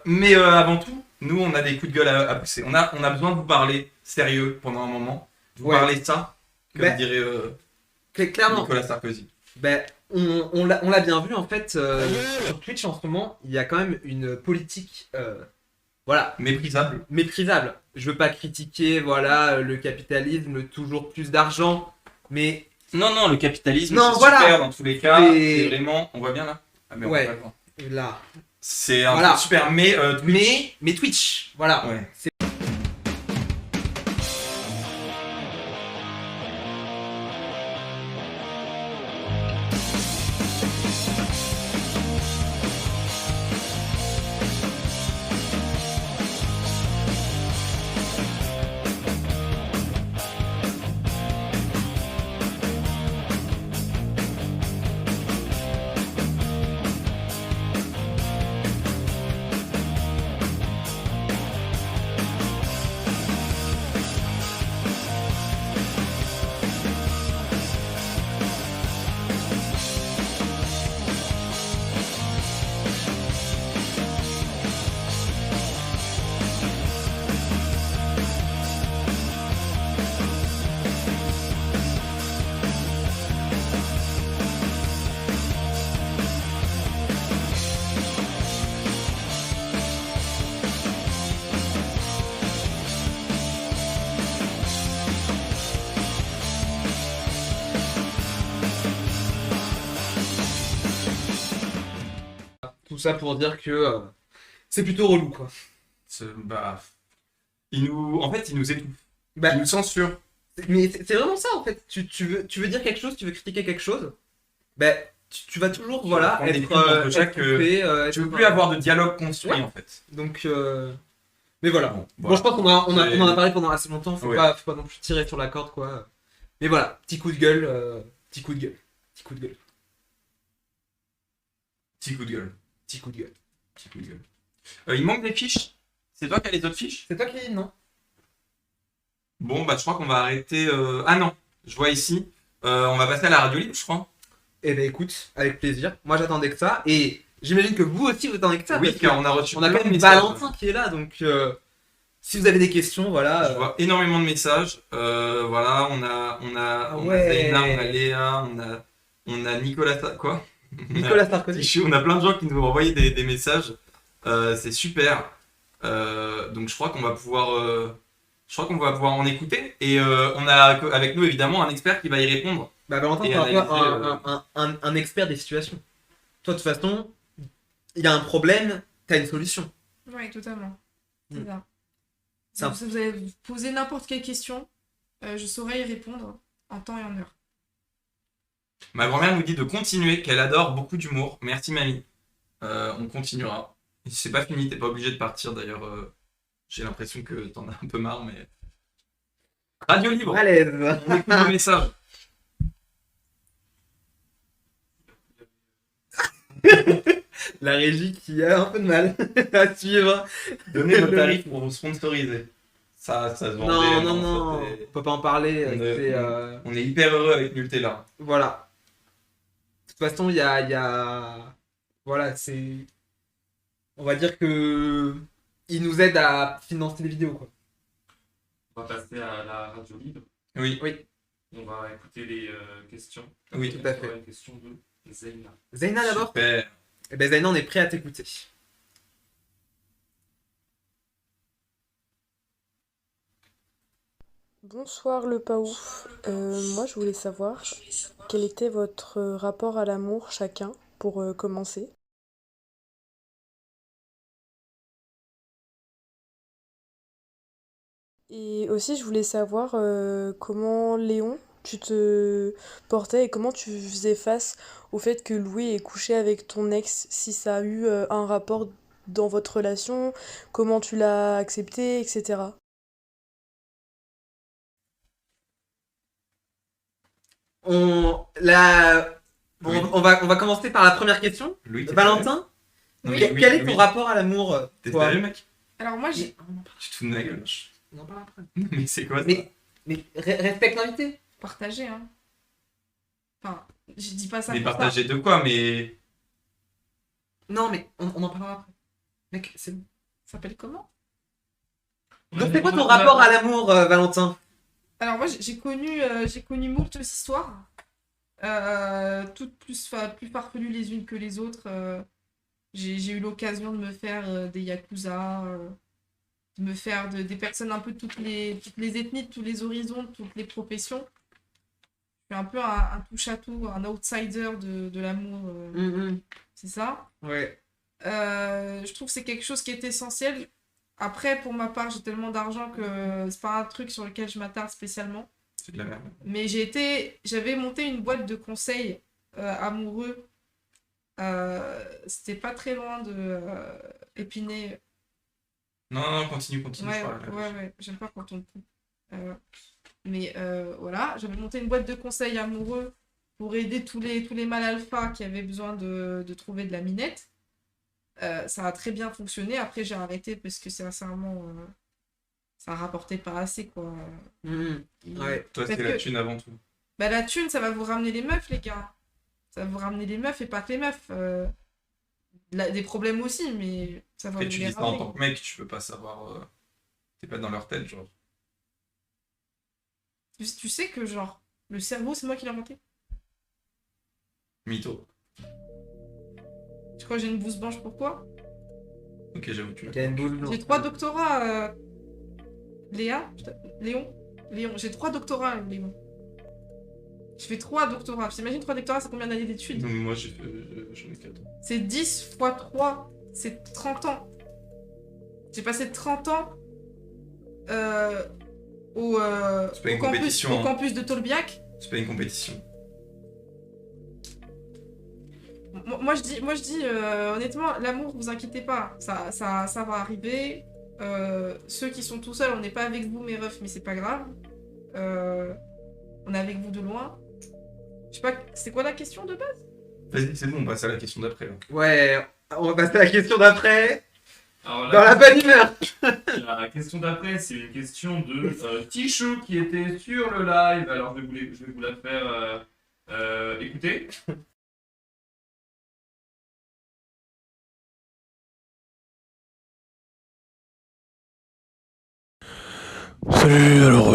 Mais avant tout, nous, on a des coups de gueule à pousser. On a besoin de vous parler sérieux pendant un moment. Vous Ouais. parler de ça, comme Ben, dirait Clairement, Nicolas Sarkozy. ben, on l'a bien vu en fait sur Twitch en ce moment, il y a quand même une politique voilà, Méprisable. méprisable. Je veux pas critiquer voilà le capitalisme, le toujours plus d'argent, mais Non, le capitalisme, Non, c'est voilà. super dans tous les cas. C'est- C'est vraiment... On voit bien là mais on Ouais. voit pas le voir. là, C'est un Voilà. truc super, mais mais Twitch, voilà. Ouais. C'est tout ça pour dire que c'est plutôt relou quoi. Bah, en fait, il nous étouffe. Bah, Il nous censure. mais c'est vraiment ça en fait. Tu veux dire quelque chose, tu veux critiquer quelque chose, ben tu vas toujours voilà prendre des être, coups entre chaque, coupé, Tu veux être- plus avoir de dialogue construit Ouais. en fait. Donc mais voilà. Bon, Bon, je pense qu'on on C'est- en a parlé pendant assez longtemps. Faut Ouais. pas non plus tirer sur la corde quoi. Mais voilà, petit coup de gueule, petit coup de gueule, petit coup de gueule, Petit coup de gueule. petit coup de gueule. Petit coup de gueule. Il manque des fiches. C'est toi qui as les autres fiches? C'est toi qui dis non? Bon, bah, je crois qu'on va arrêter. Ah non, je vois ici. On va passer à la radio libre, je crois. Eh ben écoute, avec plaisir. Moi j'attendais que ça et j'imagine que vous aussi vous attendez que ça. Oui, parce que car on a reçu on a plein quand de même messages. Valentin qui est là donc si vous avez des questions voilà. Je vois énormément de messages. Voilà, on a Ouais. Zaina, on a Léa, on a Nicolas. Quoi? Nicolas Sarkozy. On a plein de gens qui nous ont envoyé des messages. C'est super. Donc je crois qu'on va pouvoir. En écouter. Et on a avec nous évidemment un expert qui va y répondre. Bah Valentin, Et c'est un peu analyser, un expert des situations. Toi, de toute façon, il y a un problème, t'as une solution. Ouais, totalement. C'est Mm. ça. C'est un- Donc, si vous avez posé n'importe quelle question, je saurais y répondre en temps et en heure. Ma grand-mère nous dit de continuer, qu'elle adore beaucoup d'humour. Merci mamie. On continuera. Et c'est pas fini, t'es pas obligé de partir d'ailleurs. J'ai l'impression que t'en as un peu marre, mais. Radio libre. À l'aise. On écoute nos messages. La régie qui a un peu de mal à suivre. Donnez vos tarifs pour vous sponsoriser. Ça se vendait. Non, c'était- on peut pas en parler. On est- c'est, On est hyper heureux avec Nutella. voilà. De toute façon, il y a... Voilà, c'est... on va dire que il nous aide à financer les vidéos, quoi. On va passer à la radio libre. Oui. On va écouter les questions. Oui. Tout à fait. On aura une question de Zeyna. Zeyna d'abord. Super. Eh ben Zeyna, on est prêt à t'écouter. Bonsoir le Paouf. Moi je voulais savoir quel était votre rapport à l'amour chacun pour commencer. Et aussi je voulais savoir comment Léon tu te portais et comment tu faisais face au fait que Louis ait couché avec ton ex, si ça a eu un rapport dans votre relation, comment tu l'as accepté, etc. On va commencer par la première question. Louis, t'es Valentin, sérieux? quel Oui, est ton Louis. rapport à l'amour, T'es toi? sérieux, mec? Alors moi, Tu te fous de ma gueule. On en parle après. Mais c'est quoi ça? Mais respecte l'invité. partagé, hein. Enfin, je dis pas ça Mais pour ça. partagé de quoi? Mais. Non, mais on en parlera après. Mec, c'est bon. Ça s'appelle comment? Donc, c'est quoi ton rapport à l'amour, Valentin? Alors moi, j'ai connu moult histoires. Toutes plus farfelues les unes que les autres. J'ai eu l'occasion de me faire des yakuza, de me faire des personnes un peu de toutes les ethnies, de tous les horizons, de toutes les professions. Je suis un peu un touche-à-tout, un outsider de l'amour, c'est ça. Ouais. Je trouve que c'est quelque chose qui est essentiel. Après, pour ma part, j'ai tellement d'argent que c'est pas un truc sur lequel je m'attarde spécialement. C'est de la merde. Mais j'avais monté une boîte de conseils amoureux. C'était pas très loin de Épinay. Non, continue. Ouais, je parle. ouais, j'aime pas quand on coupe. Mais voilà, j'avais monté une boîte de conseils amoureux pour aider tous les mâles alpha qui avaient besoin de trouver de la minette. Ça a très bien fonctionné. Après, j'ai arrêté parce que sincèrement, ça rapportait pas assez, quoi. Ouais. Toi, c'est la thune avant tout. Bah, la thune, ça va vous ramener les meufs, les gars. Ça va vous ramener les meufs et pas que les meufs. Des problèmes aussi, mais ça va Et vous tu les dis ça en ramener. tant que mec, tu peux pas savoir. T'es pas dans leur tête, genre. Tu sais que, genre, le cerveau, c'est moi qui l'ai inventé. Mytho. Tu crois que j'ai une blouse blanche, pourquoi? Ok, j'avoue, tu l'as. Il y a une boule blanche. J'ai 3 doctorats, Léa? Putain, Léon, j'ai 3 doctorats, Léon. Je fais 3 doctorats. T'imagines 3 doctorats, c'est combien d'années d'études? Non, mais moi, j'en ai 4 ans. C'est 10 fois 3, c'est 30 ans. J'ai passé 30 ans C'est pas une compétition, au hein. campus de Tolbiac. C'est pas une compétition. Moi je dis honnêtement, l'amour, vous inquiétez pas, ça va arriver. Ceux qui sont tout seuls, on n'est pas avec vous mes refs, mais c'est pas grave. On est avec vous de loin. Je sais pas, c'est quoi la question de base? Vas-y, c'est bon, on passe à la question d'après. Là. Ouais, on va passer à la question d'après. Alors, Dans la bonne humeur. la question d'après, c'est une question de Tichou qui était sur le live. Alors, je vais vous la faire écouter. Salut, alors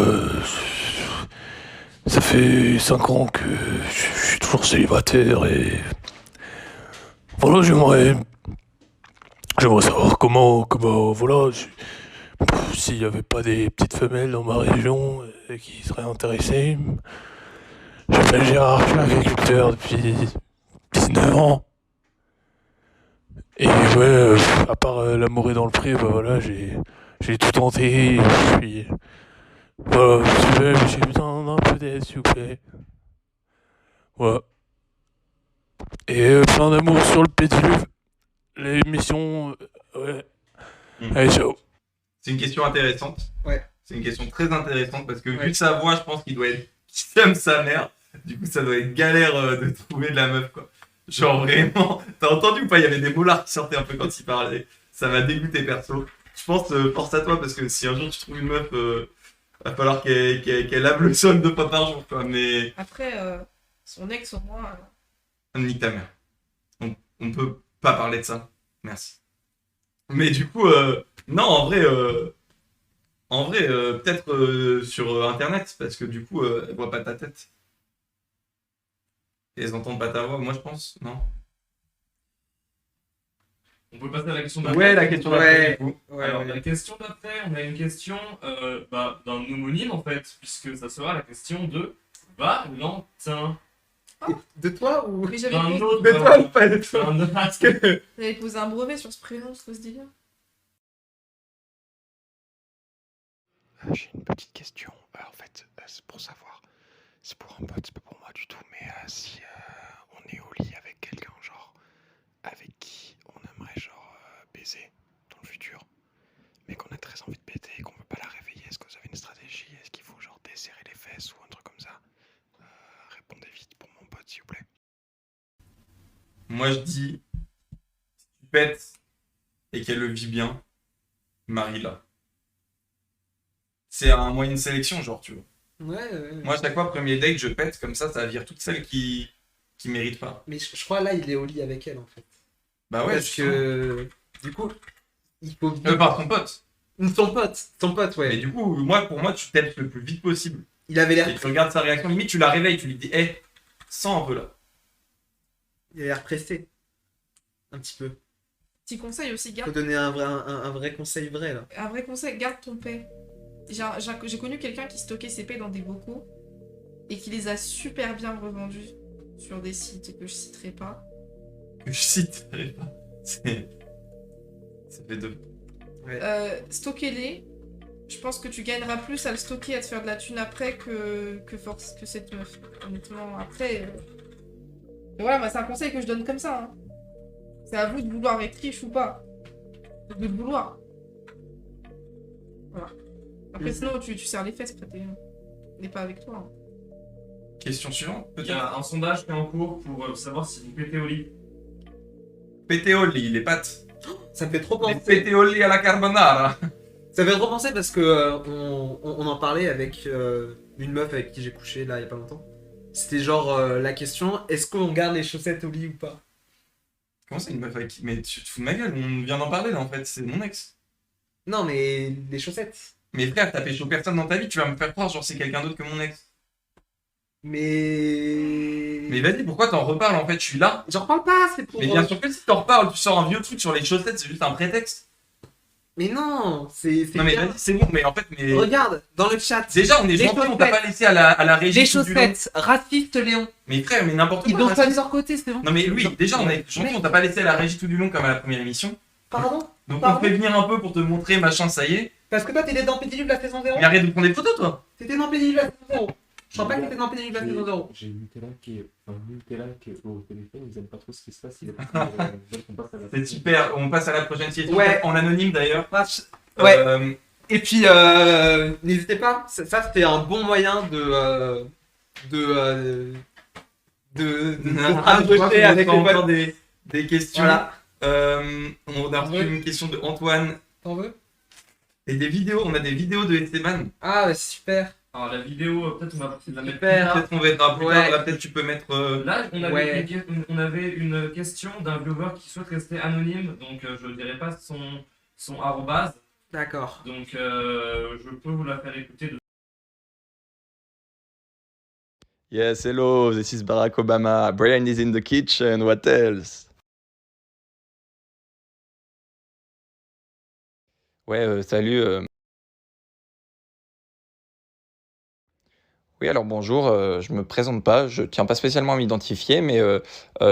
ça fait 5 ans que je suis toujours célibataire et voilà, j'aimerais savoir comment voilà, s'il n'y avait pas des petites femelles dans ma région qui seraient intéressées. Je m'appelle Gérard, je suis agriculteur depuis 19 ans. Et ouais, à part l'amour est dans le pré, bah voilà, j'ai tout tenté, je suis... Voilà, j'ai besoin d'un peu d'aide, s'il vous plaît. Voilà. Et plein d'amour sur le pédiluve. L'émission, ouais. Allez, ciao. C'est une question intéressante. Ouais. C'est une question très intéressante parce que Ouais. vu sa voix, je pense qu'il doit être qui aime sa mère. Du coup, ça doit être galère de trouver de la meuf, quoi. Genre vraiment, t'as entendu ou pas? Il y avait des molards qui sortaient un peu quand il parlait. Ça m'a dégoûté perso. Je pense, force à toi parce que si un jour tu trouves une meuf, va falloir qu'elle lave le sol 2 fois par jour, quoi. Mais Après, son ex au moins. nique ta mère. On peut pas parler de ça. Merci. Mais du coup, non, en vrai, peut-être sur Internet, parce que du coup, elles voient pas ta tête. Et elles entendent pas ta voix, moi je pense, non? On peut passer à la question d'après. Ouais, la question d'après, Ouais. du coup. Ouais, Alors, ouais. la question d'après, on a une question d'un homonyme en fait, puisque ça sera la question de Valentin. De toi ou Mais j'avais D'un posé... autre. de toi ou pas de toi? d'un autre- Parce que j'avais posé un brevet sur ce prénom, ce se dit. J'ai une petite question. En fait, c'est pour savoir. C'est pour un pote, c'est pas pour moi du tout. Mais si on est au lit avec quelqu'un, genre, avec qui on aimerait, genre, baiser dans le futur, mais qu'on a très envie de péter et qu'on veut pas la réveiller, est-ce que vous avez une stratégie? Est-ce qu'il faut, genre, desserrer les fesses ou un truc comme ça? Répondez vite pour mon pote, s'il vous plaît. Moi je dis, si tu pètes et qu'elle le vit bien, marie-la. C'est un moyen de sélection, genre, tu vois. ouais. Moi, à chaque fois, premier date, je pète, comme ça vire toutes celles qui méritent pas. Mais je crois là il est au lit avec elle en fait. Bah ouais, Parce que du coup il faut par ton pote. Ton pote ouais. Mais du coup, pour moi, tu t'aides le plus vite possible. Il avait l'air Et tu regardes sa réaction, limite, tu la réveilles, tu lui dis, hé, sens un peu là. il a l'air pressé. Un petit peu. Petit conseil aussi, Faut garde donner un vrai conseil vrai là. un vrai conseil, garde ton paix. J'ai connu quelqu'un qui stockait ses paix dans des bocaux et qui les a super bien revendus sur des sites que je citerai pas. Je cite, c'est. Ça fait deux. Stockez-les. Je pense que tu gagneras plus à le stocker, à te faire de la thune après que cette meuf. Honnêtement, après. Mais voilà, moi, c'est un conseil que je donne comme ça. Hein. C'est à vous de vouloir être riche ou pas. De le vouloir. Voilà. Après, sinon, tu serres les fesses, prêter. Il n'est pas avec toi. Hein. Question suivante, Il y peut-être. a un sondage qui est en cours pour savoir si vous pétez au lit. Pété au lit, les pâtes. Ça me fait trop Les penser. pété au lit à la carbonara. Ça me fait trop penser parce que on en parlait avec une meuf avec qui j'ai couché là il y a pas longtemps. C'était genre la question, est-ce qu'on garde les chaussettes au lit ou pas? Comment c'est une meuf avec qui. Mais tu te fous de ma gueule, on vient d'en parler là en fait, c'est mon ex. Non mais les chaussettes. Mais frère, t'as pécho personne dans ta vie, tu vas me faire croire genre c'est quelqu'un d'autre que mon ex. Mais vas-y, pourquoi t'en reparles en fait? Je suis là. J'en reparle pas, c'est pour. Mais bien sûr que si t'en reparles, tu sors un vieux truc sur les chaussettes, c'est juste un prétexte. Mais non, c'est. Non mais bien. vas-y, c'est bon, mais en fait, mais. Regarde, dans le chat. Déjà, on est Les gentil, on t'a chaussettes. pas laissé à la régie. Les tout du long. chaussettes, racistes Léon. Mais frère, mais n'importe Ils quoi. n'ont raciste. pas de leur côté, c'est bon. Non mais oui, déjà, on est gentil, Mais- on t'a pas laissé à la régie tout du long comme à la première émission. Pardon. Donc Pardon on te fait venir un peu pour te montrer, machin, ça y est. Parce que toi t'étais dans Pédiluve la saison 0. Mais arrête de prendre des photos, toi. T'étais dans Pédiluve la saison 0. Je crois pas que t'étais dans Pédiluve la saison 0. J'ai Nutella qui est au téléphone, ils aiment pas trop ce qui se passe, ils aiment qu'on passe à la C'est super, on passe à la prochaine question. Ouais. En anonyme d'ailleurs. Ouais. Euh, Et puis, n'hésitez pas, ça c'était un bon moyen de rapprocher avec les encore potes. des questions. Voilà. On a reçu une question de Antoine T'en veux? et des vidéos. On a des vidéos de Esteban. Ah, bah, super. Alors la vidéo, peut-être on va la mettre. Super. Peut-être qu'on verra plus Ouais. tard. Là, peut-être tu peux mettre. Là, on avait, Ouais. on avait une question d'un viewer qui souhaite rester anonyme, donc je ne dirai pas son arrobase, D'accord. donc je peux vous la faire écouter. Yes, hello, this is Barack Obama. Brian is in the kitchen, what else? Ouais, salut. Oui, alors bonjour, je me présente pas, je tiens pas spécialement à m'identifier, mais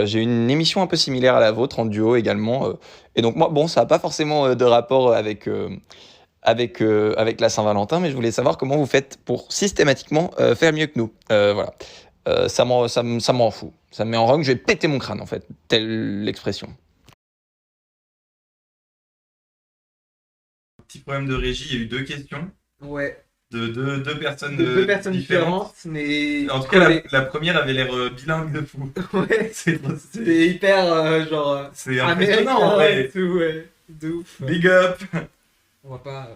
j'ai une émission un peu similaire à la vôtre, en duo également. Et donc moi, bon, ça n'a pas forcément de rapport avec la Saint-Valentin, mais je voulais savoir comment vous faites pour systématiquement faire mieux que nous. Voilà. Ça me rend fou. Ça me met en rogne, je vais péter mon crâne en fait, telle l'expression. Petit problème de régie, il y a eu deux questions Ouais. de deux personnes, Deux personnes différentes, mais. En tout cas, la première avait l'air bilingue de fou. Ouais. C'est C'est hyper genre. c'est Américain impressionnant en et vrai. tout, ouais. De ouf. Big up. On va pas.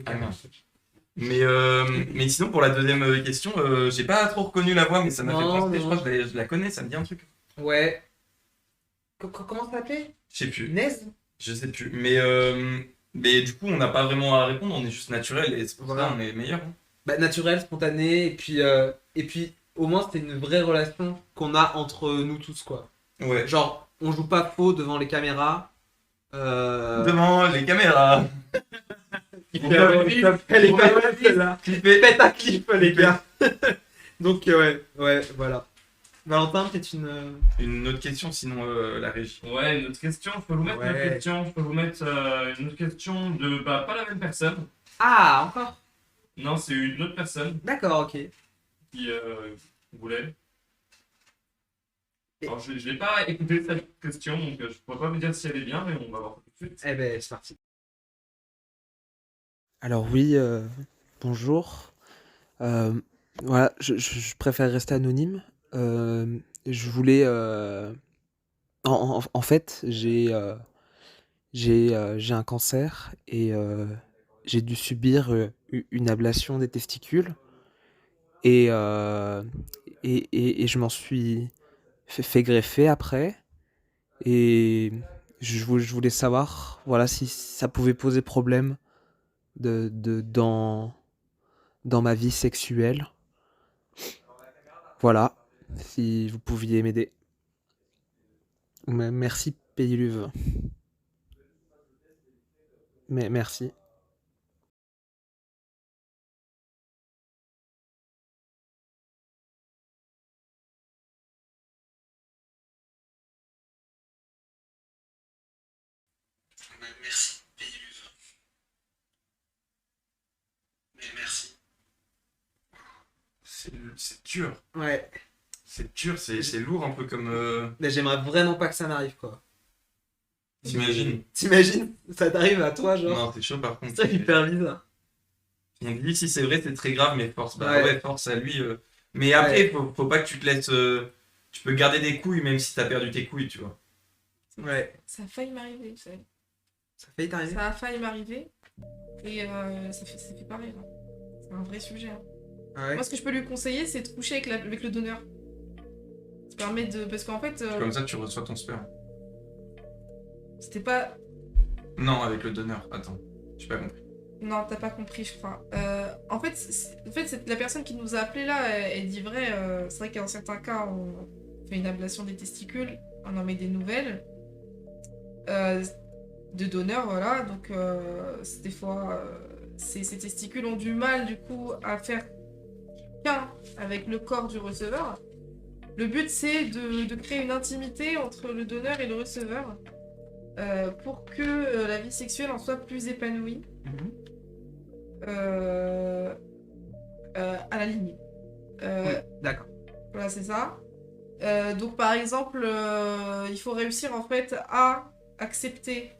Ah, non. Mais sinon, pour la deuxième question, j'ai pas trop reconnu la voix, mais ça m'a fait Non, penser. Je non. crois que je la connais, ça me dit un truc. Ouais. Comment ça s'appelait? Je sais plus. Nez? Je sais plus. Mais du coup, on n'a pas vraiment à répondre, on est juste naturel et c'est pour Voilà. ça on est meilleur. Hein. Bah, naturel, spontané, et puis au moins c'était une vraie relation qu'on a entre nous tous, quoi. Ouais. Genre, on joue pas faux devant les caméras. Devant les caméras. Elle est pas mal celle-là. Faites un clip, les gars. Donc, ouais, voilà. Valentin, peut-être Une autre question, sinon la régie. Ouais, une autre question. Je peux vous mettre une autre Ouais. question. Je peux vous mettre une autre question de pas la même personne. Ah, encore. Non, c'est une autre personne D'accord, ok. qui voulait. Alors, je l'ai pas écouté cette question, donc je pourrais pas vous dire si elle est bien, mais on va voir tout de suite. Eh ben, c'est parti. Alors oui, bonjour. Voilà, je préfère rester anonyme. Je voulais... en fait, j'ai un cancer et j'ai dû subir une ablation des testicules et, je m'en suis fait greffer après. Et je voulais savoir, voilà, si ça pouvait poser problème dans ma vie sexuelle. Voilà, si vous pouviez m'aider. Merci, Pédiluve. Mais merci. Merci, Pédiluve. Mais merci. C'est dur. Ouais. C'est dur, c'est lourd un peu comme. Mais j'aimerais vraiment pas que ça m'arrive, quoi. T'imagines? T'imagines? Ça t'arrive à toi, genre? Non, c'est chaud par contre. C'est hyper bizarre. On dit si c'est vrai, c'est très grave, mais force. Bah Ouais. ouais, force à lui. Mais après, Ouais. faut pas que tu te laisses. Tu peux garder des couilles même si t'as perdu tes couilles, tu vois. Ouais. Ça a failli m'arriver, vous savez. Ça fait t'arriver? Ça a failli m'arriver. Et ça fait pas rire. Hein. C'est un vrai sujet. Hein. Ah ouais. Moi, ce que je peux lui conseiller, c'est de coucher avec le donneur. Ça permet de. Parce qu'en fait. Comme ça, tu reçois ton sperme. C'était pas. Non, avec le donneur. Attends, j'ai pas compris. Non, t'as pas compris, je crois. En fait, c'est la personne qui nous a appelé là, elle dit vrai. C'est vrai qu'en certains cas, on fait une ablation des testicules, on en met des nouvelles. De donneurs, voilà. Donc, des fois, ces testicules ont du mal, du coup, à faire qu'un avec le corps du receveur. Le but, c'est de créer une intimité entre le donneur et le receveur pour que la vie sexuelle en soit plus épanouie. À la lignée. Oui, d'accord. Voilà, c'est ça. Donc, par exemple, il faut réussir en fait à accepter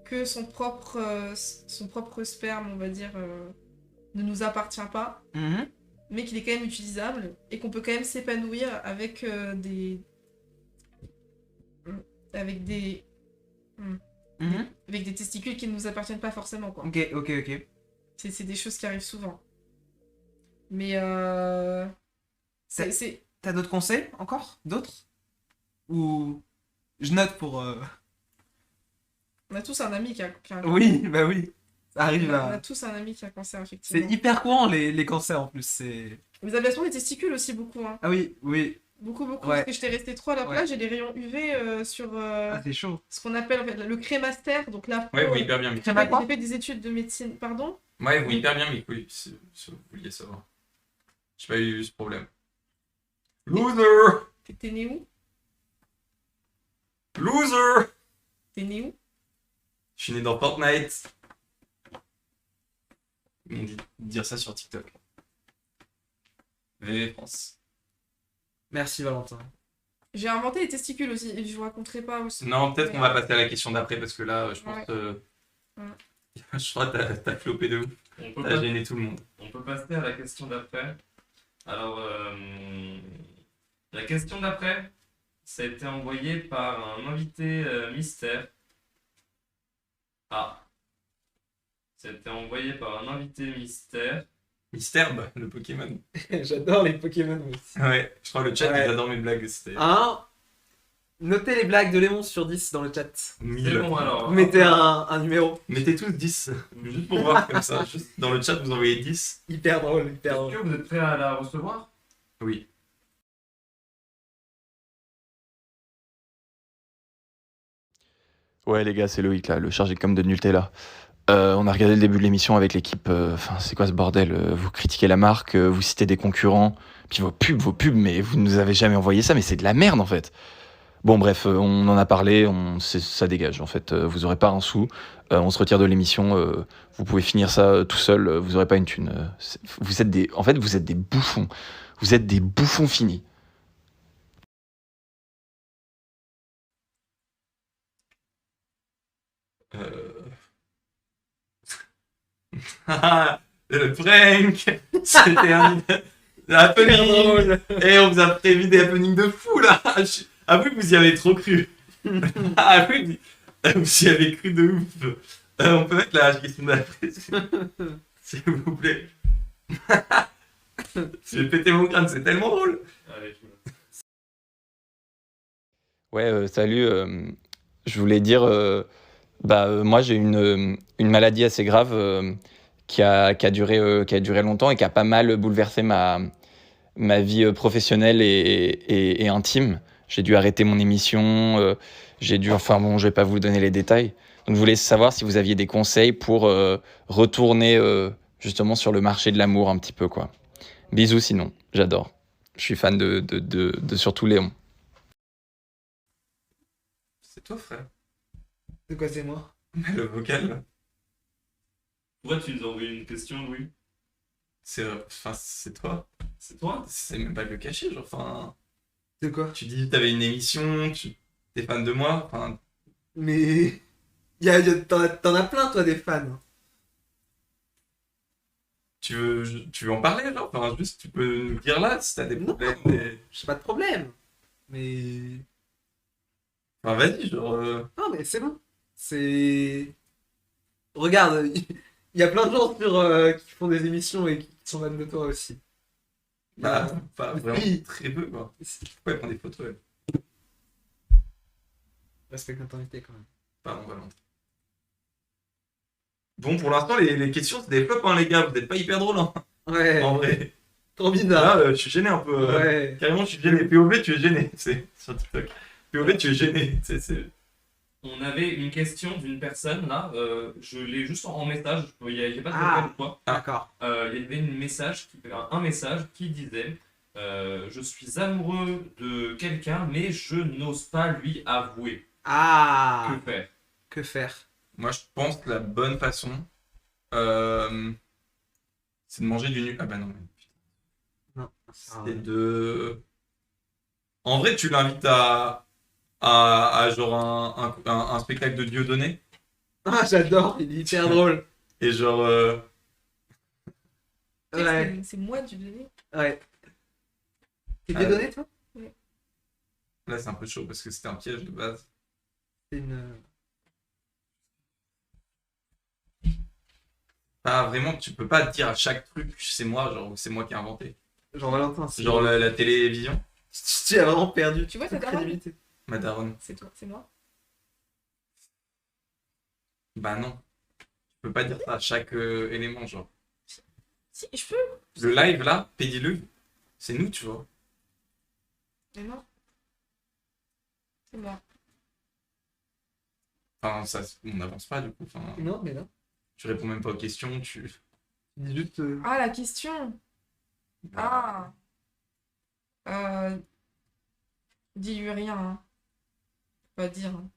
que son propre sperme, on va dire, ne nous appartient pas, mais qu'il est quand même utilisable et qu'on peut quand même s'épanouir avec avec des testicules qui ne nous appartiennent pas forcément, quoi. Ok. C'est des choses qui arrivent souvent. Mais T'as d'autres conseils encore? D'autres? Ou je note pour. On a tous un ami qui a un Oui, bah oui. Ça arrive on a à. tous un ami qui a un cancer, effectivement. C'est hyper courant les cancers en plus. C'est. Les ablations des testicules aussi, beaucoup. Hein. Ah oui. Beaucoup. Ouais. Parce que j'étais restée trop à la plage Ouais. et les rayons UV sur Ah, c'est chaud. ce qu'on appelle en fait, le crémaster, donc la peau. Ouais, vous hyper bien, mais. J'ai fait des études de médecine, pardon. Ouais, vous hyper bien, mais oui, si vous vouliez savoir. J'ai pas eu ce problème. Loser! T'es né où? Loser! T'es né où? Je suis né dans Fortnite. Ils m'ont dit de dire ça sur TikTok. VV France. Merci Valentin. J'ai inventé les testicules aussi, et je vous raconterai pas aussi. Non, peut-être qu'on va passer à la question d'après parce que là, je pense. Je crois que t'as flopé de ouf. T'as gêné tout le monde. On peut passer à la question d'après. Alors, la question d'après, ça a été envoyé par un invité mystère. Ah. Ça a été envoyé par un invité mystère. Mysterbe, le Pokémon. J'adore les Pokémon aussi. Ouais, je crois que le chat, Ouais. ils adorent mes blagues aussi. Hein? Notez les blagues de Léon sur 10 dans le chat. C'est 1000. bon alors. Vous mettez un numéro. Mettez tous 10, juste pour voir comme ça. Juste dans le chat, vous envoyez 10. Hyper drôle, hyper Est-ce drôle. que vous êtes prêts à la recevoir? Oui. Ouais, les gars, c'est Loïc, là, le chargé de com de Nutella. On a regardé le début de l'émission avec l'équipe. Enfin, c'est quoi ce bordel? Vous critiquez la marque, vous citez des concurrents, puis vos pubs, mais vous nous avez jamais envoyé ça, mais c'est de la merde en fait. Bon, bref, on en a parlé, ça dégage en fait. Vous aurez pas un sou, on se retire de l'émission, vous pouvez finir ça tout seul, vous aurez pas une thune. En fait, vous êtes des bouffons. Vous êtes des bouffons finis. Le prank. C'était un happening. Et on vous a prévu des happenings de fou là. Ah oui, vous y avez trop cru. Ah oui, vous y avez cru de ouf. On peut mettre la question d'après, s'il vous plaît. Je vais péter mon crâne, c'est tellement drôle. Allez, je me- Ouais, salut. Je voulais dire, moi j'ai une maladie assez grave qui a duré longtemps et qui a pas mal bouleversé ma vie professionnelle et intime. J'ai dû arrêter mon émission, enfin bon, je vais pas vous donner les détails. Donc je voulais savoir si vous aviez des conseils pour retourner justement sur le marché de l'amour un petit peu, quoi. Bisous sinon, j'adore. Je suis fan de surtout Léon. C'est toi, frère. De quoi c'est moi? Mais le vocal, Pourquoi tu nous as envoyé une question, Louis? c'est toi. C'est toi? C'est même pas de le cacher, genre, enfin. De quoi? Tu dis que t'avais une émission, t'es fan de moi, enfin. Mais. T'en as plein, toi, des fans. Tu veux en parler, genre? Enfin, juste, tu peux nous dire là si t'as des Non. problèmes. J'ai pas de problème. Mais. Enfin, vas-y, genre. Non, mais c'est bon. C'est. Regarde, il y a plein de gens qui font des émissions et qui sont fans de toi aussi. Bah, pas vraiment Oui. très peu, quoi. Pourquoi elle prend des photos, elle? Respecte notre invité quand même. Pardon, Valentin. Bon, pour l'instant, les questions, c'est des flops, hein, les gars. Vous êtes pas hyper drôles, hein. Ouais. En vrai. Trop bizarre. Là, je suis gêné un peu. Ouais. Carrément, je suis gêné. POV, tu es gêné. C'est sur TikTok. POV, tu es gêné. On avait une question d'une personne là, je l'ai juste en message, il n'y a pas de Ah. vocal ou quoi. D'accord. Il y avait un message qui disait je suis amoureux de quelqu'un, mais je n'ose pas lui avouer. Ah. Que faire? Que faire? Moi, je pense que la bonne façon, c'est de manger du nu. Ah bah non, mais Non. c'est de. En vrai, tu l'invites à genre un spectacle de Dieudonné. Ah, j'adore, il est hyper drôle. Et genre. Ouais. C'est moi du donné. Ouais. T'es Ah, bien donné, toi? Là, c'est un peu chaud parce que c'était un piège de base. C'est une. Pas vraiment, tu peux pas dire à chaque truc c'est moi, genre c'est moi qui ai inventé. Genre Valentin, c'est. Genre la télévision, Tu as vraiment perdu. Tu vois, toute ta daronne crédibilité. ma daronne. C'est toi, c'est moi. Bah non. Tu peux pas dire ça à chaque élément, genre. Si, je peux. Le live là, Pédiluve, c'est nous, tu vois. Mais non. C'est moi. Enfin, ça, on n'avance pas du coup. Enfin, Non, mais non. tu réponds même pas aux questions, tu. Dis juste. Ah, la question. Ah. Dis-lui rien. Hein. Pas dire. Hein.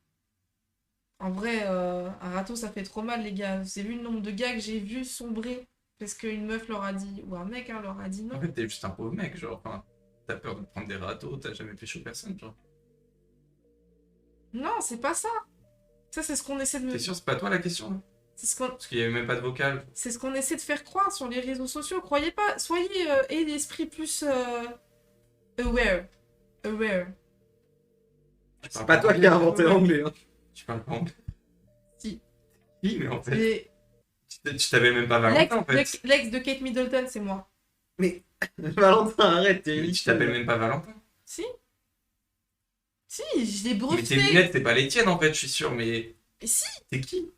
En vrai, un râteau, ça fait trop mal, les gars. Vous avez vu le nombre de gars que j'ai vu sombrer parce qu'une meuf leur a dit, ou un mec leur a dit non. En fait, t'es juste un pauvre mec, genre. Enfin, t'as peur de prendre des râteaux, t'as jamais fait chaud personne, genre. Non, c'est pas ça. Ça, c'est ce qu'on essaie de me. T'es sûr, c'est pas toi la question là? C'est ce qu'on. Parce qu'il y avait même pas de vocal. C'est ce qu'on essaie de faire croire sur les réseaux sociaux. Croyez pas. Soyez ayez l'esprit plus aware. Aware. C'est pas toi qui as inventé l'anglais. Hein. Tu parles pas anglais. Si. Oui, mais en fait, Et tu t'avais même pas Valentin en fait. l'ex de Kate Middleton, c'est moi. Mais Valentin, arrête, t'es Mais tu ridicule. t'appelles même pas Valentin. Si. Si, je l'ai Mais breveté. tes lunettes, c'est pas les tiennes en fait, je suis sûr, mais. Mais si, T'es qui?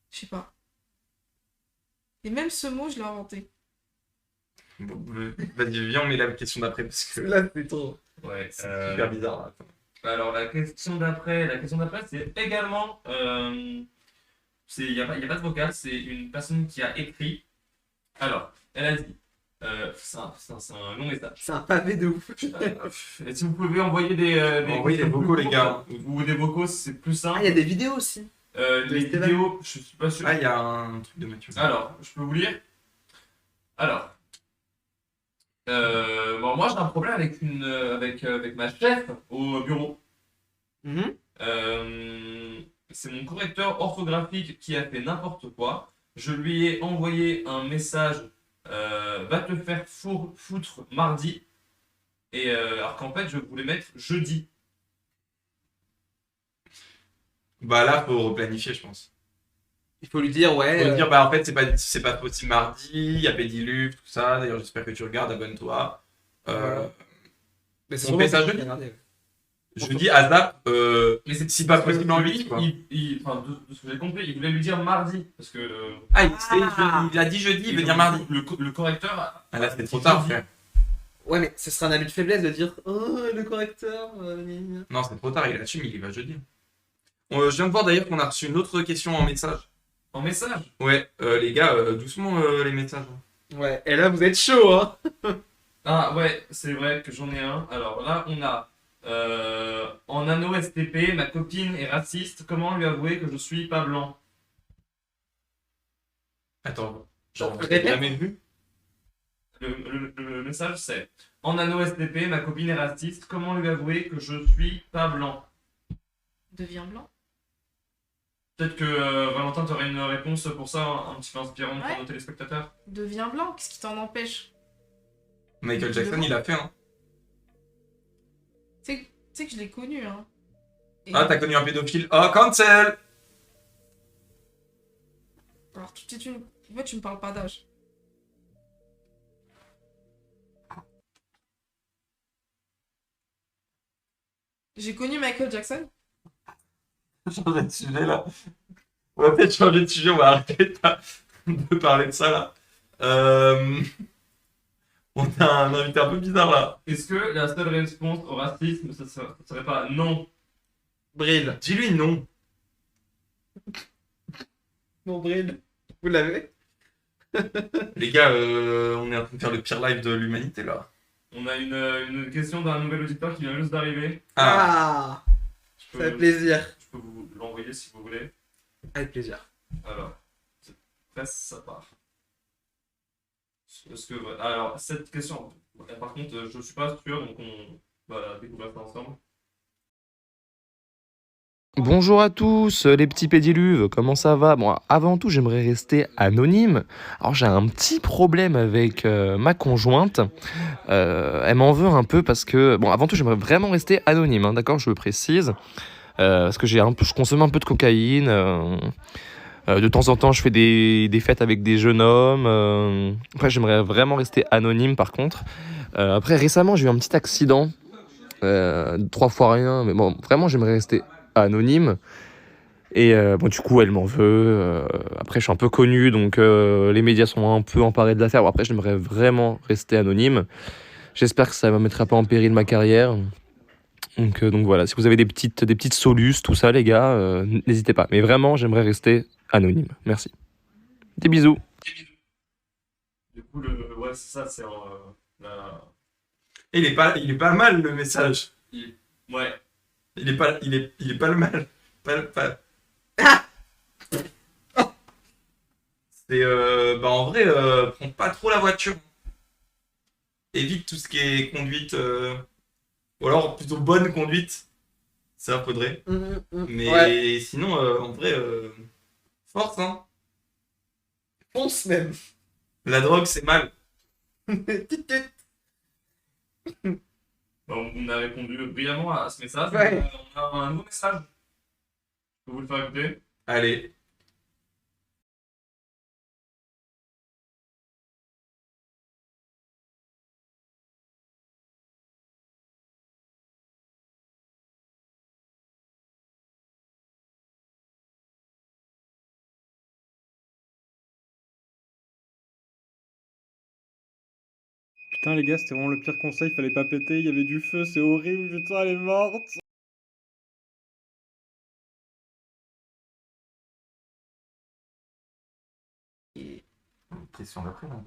je sais pas. Et même ce mot, je l'ai inventé. Bon, vas-y, viens, on met la question d'après parce que. Là, c'est trop. Ouais, C'est super bizarre là. Alors la question d'après, c'est également, il y a pas de vocal, c'est une personne qui a écrit. Alors, elle a dit, c'est un long message. C'est un pavé de ouf. Et si vous pouvez envoyer des Envoyez des questions vocaux, plus les gars. courtes, ou des vocaux, c'est plus simple. Ah, il y a des vidéos aussi. Les Esteban. vidéos, je suis pas sûr. Ah, il y a un truc de Mathieu. Alors, je peux vous lire. Alors, bon, moi j'ai un problème avec ma chef au bureau. Mhm. C'est mon correcteur orthographique qui a fait n'importe quoi. Je lui ai envoyé un message, va te faire foutre mardi. Et alors qu'en fait, je voulais mettre jeudi. Bah là, faut replanifier, je pense. Il faut lui dire, ouais. Faut lui dire, bah en fait, c'est pas possible mardi, il y a Pédiluve, tout ça. D'ailleurs, j'espère que tu regardes, abonne-toi. Voilà. Mais c'est On fait ça sûrement jeudi. regardé, ouais. Jeudi à Zap, Mais c'est si pas parce que possible en lui, 8, quoi. enfin, de ce que j'ai compris, il voulait lui dire mardi. Parce que Ah, il a dit jeudi, il veut dire mardi. le correcteur. Ah là, c'est trop tard, frère. Ouais, mais ce serait un abus de faiblesse de dire, oh, le correcteur. Gna gna. Non, c'est trop tard, il assume, il y va jeudi. Je viens de voir d'ailleurs qu'on a reçu une autre question en message. En message. Ouais, les gars, doucement les messages. Ouais, et là, vous êtes chaud, hein. Ah ouais, c'est vrai que j'en ai un. Alors là, on a en anneau STP, ma copine est raciste. Comment lui avouer que je suis pas blanc? Attends, genre, Répète. jamais vu. Le message c'est en anneau STP, ma copine est raciste. Comment lui avouer que je suis pas blanc? Deviens blanc. Peut-être que Valentin t'aurait une réponse pour ça, un petit peu inspirante pour Ouais. nos téléspectateurs. Deviens blanc, qu'est-ce qui t'en empêche? Michael Jackson, il a fait, hein. Tu sais que je l'ai connu, hein. Et- Ah, t'as connu un pédophile. Oh, cancel! Alors, tout est une... En fait, tu me parles pas d'âge. J'ai connu Michael Jackson. Changer de sujet là. On va peut-être changer de sujet, on va arrêter de parler de ça là. On a un invité un peu bizarre là. Est-ce que la seule réponse au racisme, ça serait pas non? Bril. Dis-lui non. Non, Bril. Vous l'avez? Les gars, on est en train de faire le pire live de l'humanité là. On a une question d'un nouvel auditeur qui vient juste d'arriver. Ah, Je ça fait plaisir. Je peux vous l'envoyer si vous voulez. Avec plaisir. Alors, ça part. Alors, cette question, par contre, je suis pas sûr, donc on va découvrir ça ensemble. Bonjour à tous, les petits pédiluves, comment ça va? Bon, avant tout, j'aimerais rester anonyme. Alors, j'ai un petit problème avec ma conjointe. Elle m'en veut un peu parce que... Bon, avant tout, j'aimerais vraiment rester anonyme, hein, d'accord? Je le précise. Parce que je consomme un peu de cocaïne. De temps en temps, je fais des fêtes avec des jeunes hommes. Après, j'aimerais vraiment rester anonyme, par contre. Après, récemment, j'ai eu un petit accident. 3 fois rien, mais bon, vraiment, j'aimerais rester anonyme. Et bon, du coup, elle m'en veut. Après, je suis un peu connu, donc les médias sont un peu emparés de l'affaire. Bon, après, j'aimerais vraiment rester anonyme. J'espère que ça ne mettra pas en péril ma carrière. Donc voilà, si vous avez des petites solutions, tout ça, les gars, n'hésitez pas. Mais vraiment, j'aimerais rester anonyme. Merci. Des bisous. Du coup, ouais, c'est ça, c'est la... Il est pas mal le message. Ouais. Il est pas le mal. C'est bah en vrai, prends pas trop la voiture. Évite tout ce qui est conduite, ou alors plutôt bonne conduite. Ça faudrait. Mais Ouais. sinon, en vrai, force hein. Fonce même. La drogue c'est mal. Bon, on a répondu brillamment à ce message. Ouais. On a un nouveau message. Je peux vous le faire écouter. Allez. Putain, les gars, c'était vraiment le pire conseil, fallait pas péter, il y avait du feu, c'est horrible, putain, elle est morte. Question d'après, là.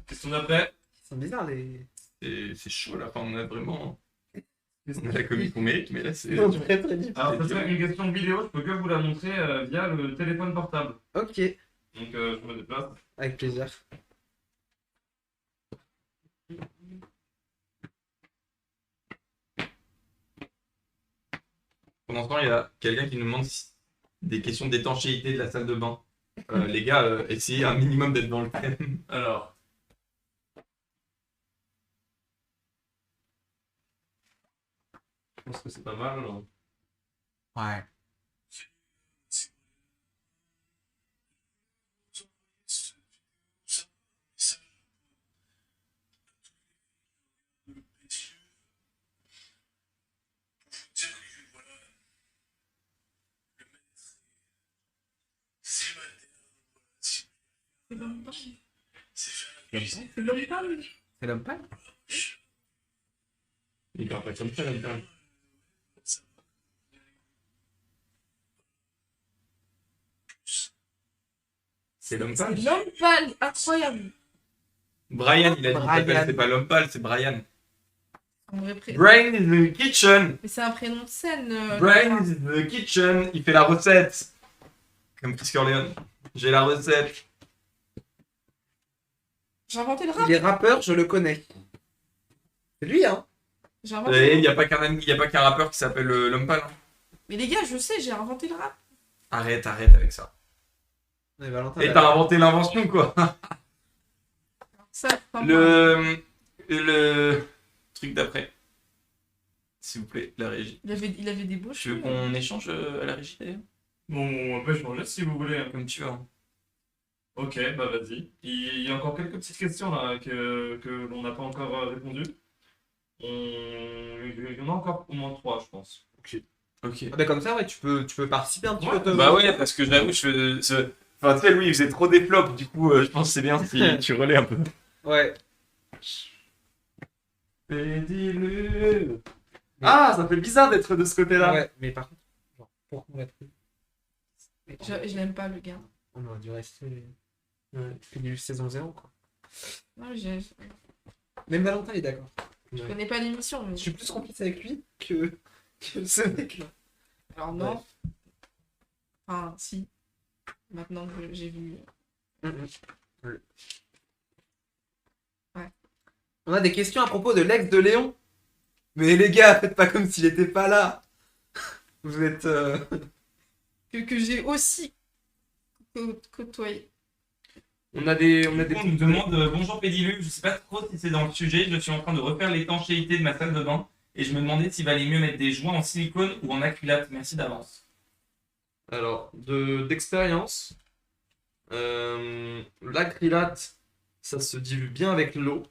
Question d'après. C'est bizarre les. C'est chaud, là. Enfin, on a vraiment. On a la comique qu'on mérite, mais là, c'est. Très très difficile. Alors, ça serait une question vidéo, je peux que vous la montrer via le téléphone portable. Ok, Donc, je me déplace. avec plaisir. Pendant ce temps, il y a quelqu'un qui nous demande des questions d'étanchéité de la salle de bain. Les gars, essayez un minimum d'être dans le thème. Alors. Je pense que c'est pas mal. Alors. Ouais. C'est l'homme pâle. C'est l'homme pâle. C'est l'homme pâle. Il parle pas comme ça, l'homme pâle. C'est l'homme pâle. C'est l'homme pâle, incroyable. Brian, il a dit qu'il Brian. s'appelle, c'est pas l'homme pâle, c'est Brian. Un vrai prénom. Brian is in the kitchen. Mais c'est un prénom de scène. Brian is in the kitchen. Il fait la recette. Comme Chris Corleone. J'ai la recette. J'ai inventé le rap. Il est rappeur, je le connais. C'est lui, hein. J'ai inventé le Il rap. n'y a pas qu'un rappeur qui s'appelle l'homme pâle. Hein. Mais les gars, je sais, j'ai inventé le rap. Arrête avec ça. Ouais, Valentin, Et t'as inventé l'invention, quoi. Ça, c'est pas moi. Le truc d'après. S'il vous plaît, la régie. Il avait des beaux Tu veux cheveux. qu'on échange à la régie, d'ailleurs? Bon, on peut changer si vous voulez. Comme tu veux. Hein. Ok, bah vas-y. Il y a encore quelques petites questions là que l'on n'a pas encore répondu. Il y en a encore au moins 3, je pense. Ok. Ah bah comme ça, ouais, tu peux participer un petit peu. Bah ouais, parce que j'avoue, Enfin, tu sais, Louis, il faisait trop des flops, du coup, je pense que c'est bien si tu relais un peu. Ouais. Pédiluve. Ah, ça fait bizarre d'être de ce côté-là. Ouais, mais par contre, genre, pourquoi on l'a pris? Je l'aime pas, le gars. On aurait dû rester. Pédiluve saison 0, quoi. Non, mais Même Valentin est d'accord. je connais pas l'émission. Mais... Je suis plus complice avec lui que ce mec-là. Alors, non. Enfin, si. Maintenant que j'ai vu. Ouais. On a des questions à propos de l'ex de Léon. Mais les gars, faites pas comme s'il était pas là. Vous êtes. Que j'ai aussi côtoyé. On a des on nous demande bonjour Pédiluve, je sais pas trop si c'est dans le sujet, je suis en train de refaire l'étanchéité de ma salle de bain et je me demandais s'il valait mieux mettre des joints en silicone ou en acrylate. Merci d'avance. Alors, d'expérience, l'acrylate, ça se dilue bien avec l'eau.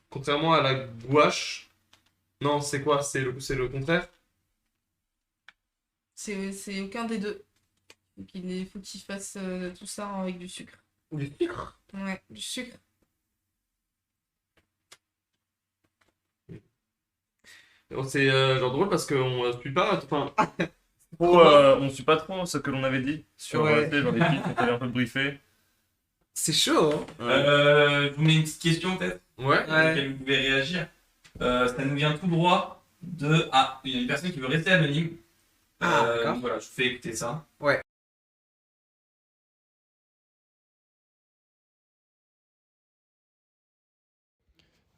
Contrairement à la gouache. Non, c'est quoi? C'est le contraire? C'est aucun des deux. Faut qu'il fasse tout ça avec du sucre. Du sucre? Ouais, du sucre. C'est genre drôle parce qu'on suit pas. Enfin, on suit pas trop ce que l'on avait dit sur Ouais. genre les filles qui avaient un peu briefé. C'est chaud, hein. Je vous mets une petite question peut-être Ouais. à laquelle vous pouvez réagir. Ça nous vient tout droit de... Ah, il y a une personne qui veut rester anonyme. D'accord. Donc voilà, je vous fais écouter ça. Ouais.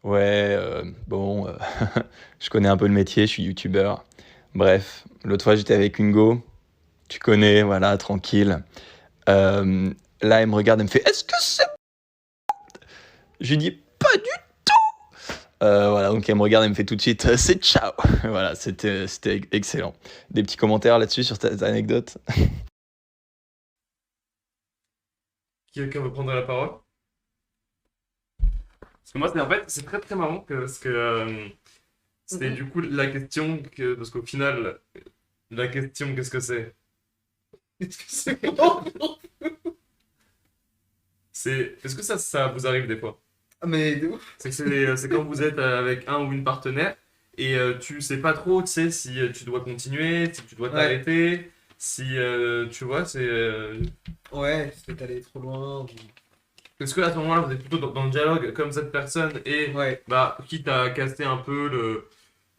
Ouais, bon, je connais un peu le métier, je suis youtubeur. Bref, l'autre fois j'étais avec Ungo, tu connais, voilà, tranquille. Là, elle me regarde, elle me fait: Est-ce que c'est bon? Je lui dis: Pas du tout. Voilà, donc elle me regarde, elle me fait tout de suite: C'est ciao. Voilà, c'était excellent. Des petits commentaires là-dessus sur cette anecdote? Quelqu'un veut prendre la parole? Parce que moi, c'est très très marrant parce que c'était du coup la question parce qu'au final, la question, qu'est-ce que c'est? Qu'est-ce que c'est? Est-ce que ça vous arrive des fois? Ah, mais de ouf. C'est quand vous êtes avec un ou une partenaire et tu sais pas trop, tu sais, si tu dois continuer, si tu dois t'arrêter, si tu vois, Ouais, c'est peut-être aller trop loin. Est-ce que à ce moment-là, vous êtes plutôt dans le dialogue comme cette personne et bah, quitte à casser un peu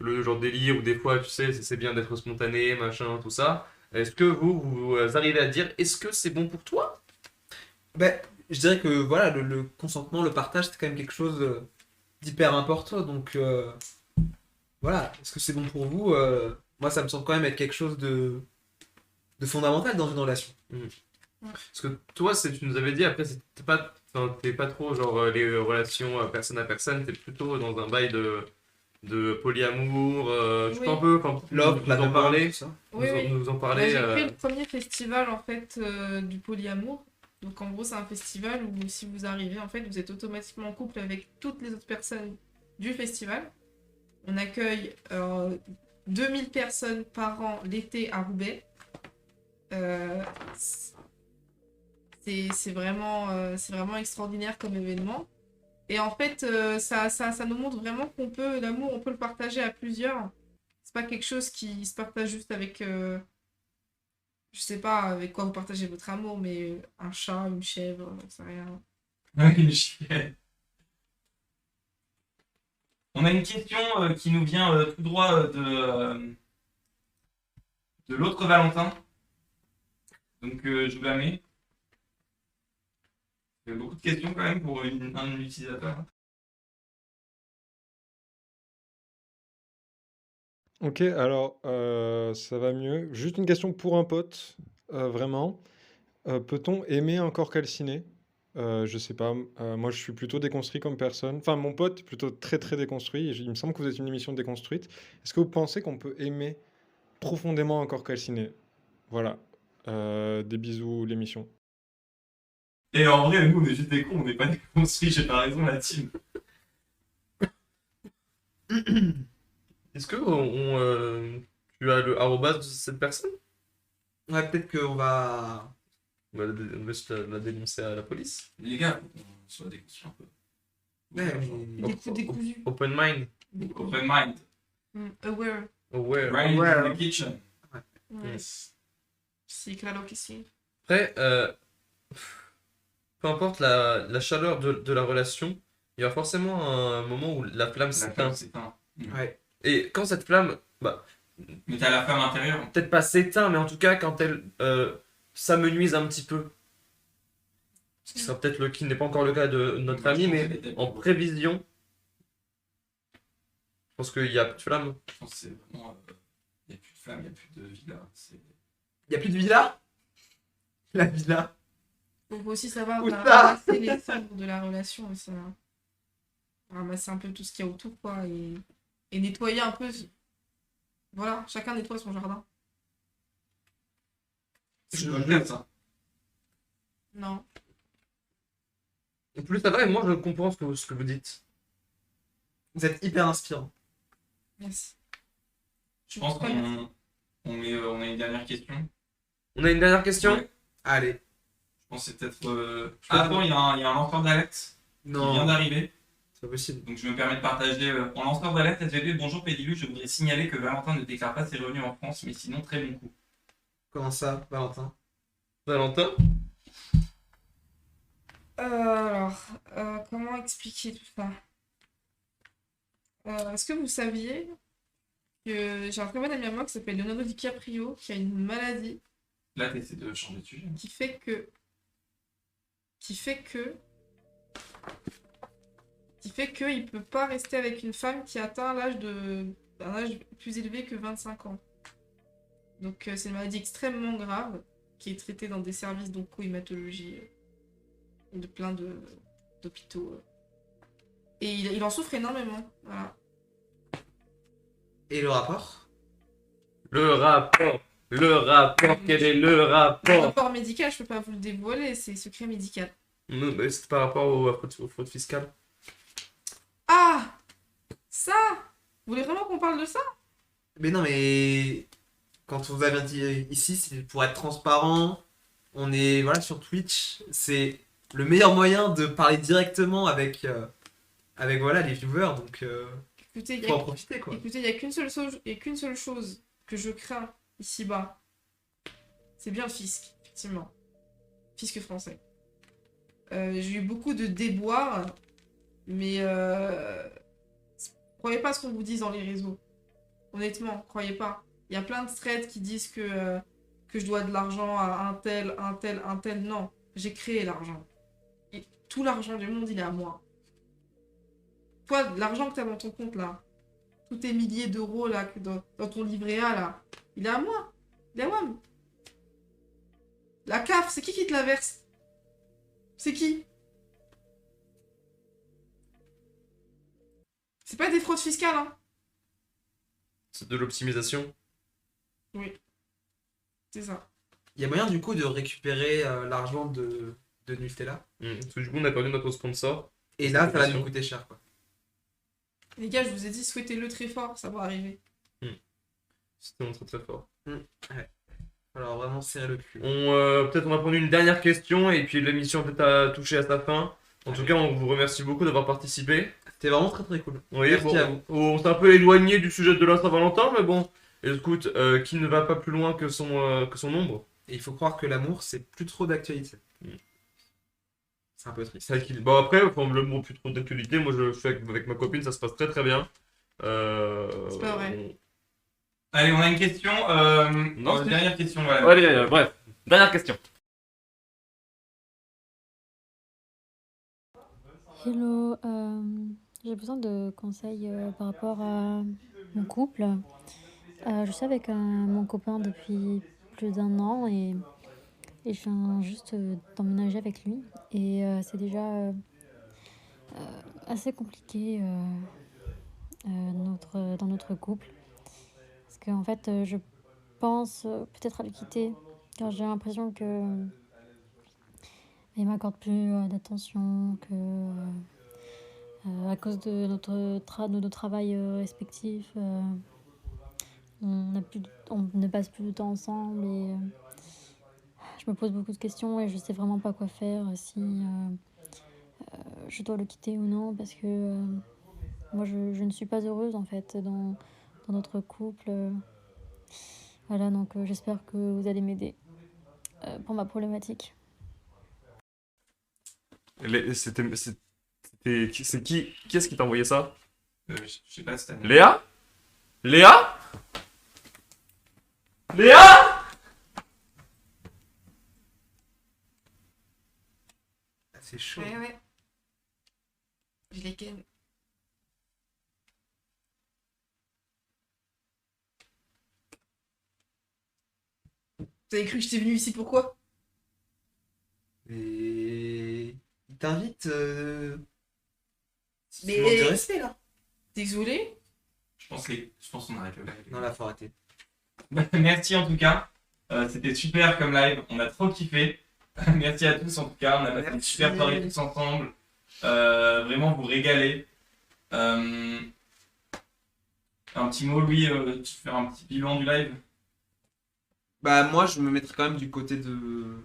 le genre délire où des fois, tu sais, c'est bien d'être spontané, machin, tout ça. Est-ce que vous arrivez à dire, est-ce que c'est bon pour toi? Ben, je dirais que voilà, le consentement, le partage, c'est quand même quelque chose d'hyper important. Donc voilà, est-ce que c'est bon pour vous? Moi, ça me semble quand même être quelque chose de fondamental dans une relation. Parce que toi, tu nous avais dit, après, t'es pas trop genre les relations personne à personne, t'es plutôt dans un bail de polyamour, je peux un peu, Love, nous en parler, Oui, oui. nous en Bah, parler. j'ai créé le premier festival en fait du polyamour. Donc en gros c'est un festival où si vous arrivez en fait vous êtes automatiquement en couple avec toutes les autres personnes du festival. On accueille 2000 personnes par an l'été à Roubaix. C'est vraiment extraordinaire comme événement. Et en fait ça nous montre vraiment qu'on peut, l'amour on peut le partager à plusieurs. C'est pas quelque chose qui se partage juste avec je sais pas avec quoi vous partagez votre amour, mais un chat, une chèvre, j'en sais rien. Une chèvre. On a une question qui nous vient tout droit de l'autre Valentin. Donc je vous la mets. Il y a beaucoup de questions quand même pour un utilisateur. Ok, alors ça va mieux. Juste une question pour un pote, vraiment. Peut-on aimer encore calciner? Je sais pas, moi je suis plutôt déconstruit comme personne. Enfin, mon pote est plutôt très très déconstruit. Il me semble que vous êtes une émission déconstruite. Est-ce que vous pensez qu'on peut aimer profondément encore calciner? Voilà. Des bisous, l'émission. Et en vrai, nous on est juste des cons, on n'est pas des construits, j'ai pas raison la team. Est-ce que tu as le arrobas de cette personne? Ouais, peut-être qu'on va... On va juste la dénoncer à la police. Les gars, on soit déconstruits un peu. Ouais, décousu. Open mind. Open mind. Aware. Aware. Right in the kitchen. Ouais. Yes. Sí, claro que sí. Après, peu importe la chaleur de la relation, il y aura forcément un moment où la flamme s'éteint. Ouais. Et quand cette flamme, bah, mais t'as la flamme intérieure. Peut-être pas s'éteint, mais en tout cas quand elle s'amenuise un petit peu. Ce qui sera peut-être qui n'est pas encore le cas de notre ami, mais en prévision. Je pense qu'il n'y a plus de flamme. Je pense que c'est vraiment. Il n'y a plus de flamme, il n'y a plus de villa. Il n'y a plus de villa? La villa. Il faut aussi savoir Où ça ramasser les cendres de la relation aussi. Hein. Ramasser un peu tout ce qu'il y a autour, quoi. Et nettoyer un peu. Voilà, chacun nettoie son jardin. C'est pas bien ça. Non. En plus, ça va, et moi je comprends ce que vous dites. Vous êtes hyper inspirant. Merci. Je pense qu'on on a une dernière question. On a une dernière question? Ouais. Allez. Je pense que c'est peut-être. Attends, il y a un lanceur d'alerte qui vient d'arriver. C'est pas possible. Donc je me permets de partager en lanceur d'alerte SVP. Bonjour Pédilu, je voudrais signaler que Valentin ne déclare pas ses revenus en France, mais sinon très bon coup. Comment ça, Valentin? Valentin? Alors, comment expliquer tout ça? Est-ce que vous saviez que j'ai un très bon ami à moi qui s'appelle Leonardo DiCaprio, qui a une maladie Là, t'essaies de changer de sujet. qui fait qu'il peut pas rester avec une femme qui atteint un âge plus élevé que 25 ans. Donc c'est une maladie extrêmement grave qui est traitée dans des services d'onco-hématologie et de plein d'hôpitaux. Et il en souffre énormément. Voilà. Et le rapport? Le rapport, quel est le Le rapport? rapport médical, je peux pas vous le dévoiler, c'est secret médical. Non, mais c'est par rapport aux fraudes fiscales. Ah! Ça! Vous voulez vraiment qu'on parle de ça? Mais non, mais quand on vous avait dit ici, c'est pour être transparent. On est voilà sur Twitch. C'est le meilleur moyen de parler directement avec, voilà, les viewers. Donc, Écoutez, faut en profiter, quoi. Écoutez, il n'y a qu'une seule chose que je crains ici-bas. C'est bien le fisc, effectivement. Fisc français. J'ai eu beaucoup de déboires, mais croyez pas ce qu'on vous dit dans les réseaux. Honnêtement, croyez pas. Il y a plein de threads qui disent que je dois de l'argent à un tel, un tel, un tel. Non, j'ai créé l'argent. Et tout l'argent du monde, il est à moi. Toi, l'argent que tu as dans ton compte, là, tous tes milliers d'euros, là, dans ton livret A, là, il est à moi. Il est à moi. La CAF, c'est qui te la verse? C'est qui? C'est pas des fraudes fiscales, hein? C'est de l'optimisation. Oui. C'est ça. Il y a moyen, du coup, de récupérer l'argent de Nutella. Parce que du coup, on a perdu notre sponsor. Et là, ça va nous coûter cher, quoi. Les gars, je vous ai dit, souhaitez-le très fort, ça va arriver. C'était très très fort. Ouais. Alors vraiment serrer le cul. Peut-être on va prendre une dernière question et puis l'émission peut-être a touché à sa fin. En tout cas, on vous remercie beaucoup d'avoir participé. C'était vraiment très très cool. Oui, Merci bon, à vous. on s'est un peu éloigné du sujet de la Saint-Valentin, mais bon, écoute, qui ne va pas plus loin que son ombre. Et il faut croire que l'amour, c'est plus trop d'actualité. C'est un peu triste. Bon après, le mot plus trop d'actualité, moi je fais avec ma copine, ça se passe très très bien. C'est pas vrai. Allez, on a une question. Non, c'est- Dernière question, voilà. Allez, bref, dernière question. Hello, j'ai besoin de conseils par rapport à mon couple. Je suis avec mon copain depuis plus d'1 an et je viens juste d'emménager avec lui. Et c'est déjà assez compliqué dans notre couple. Parce qu'en fait, je pense peut-être à le quitter car j'ai l'impression que il m'accorde plus d'attention, que à cause de de nos travails respectifs, on ne passe plus de temps ensemble et je me pose beaucoup de questions et je sais vraiment pas quoi faire, si je dois le quitter ou non, parce que moi je ne suis pas heureuse en fait dans notre couple. Voilà, donc j'espère que vous allez m'aider pour ma problématique. C'est qui est-ce qui t'a envoyé ça? Je sais pas, c'était... Léa? Léa? Léa? C'est chaud. Ouais. Je les ken. Vous avez cru que j'étais venue ici pourquoi? Et il t'invite. Mais- Mais de respect là. Désolé. Je pense qu'on arrête le live. Non, là, faut arrêter. Merci en tout cas. C'était super comme live. On a trop kiffé. Merci à tous en tout cas. On a passé une super soirée tous ensemble. Vraiment vous régaler. Un petit mot, Louis, tu fais un petit bilan du live. Bah, moi, je me mettrais quand même du côté de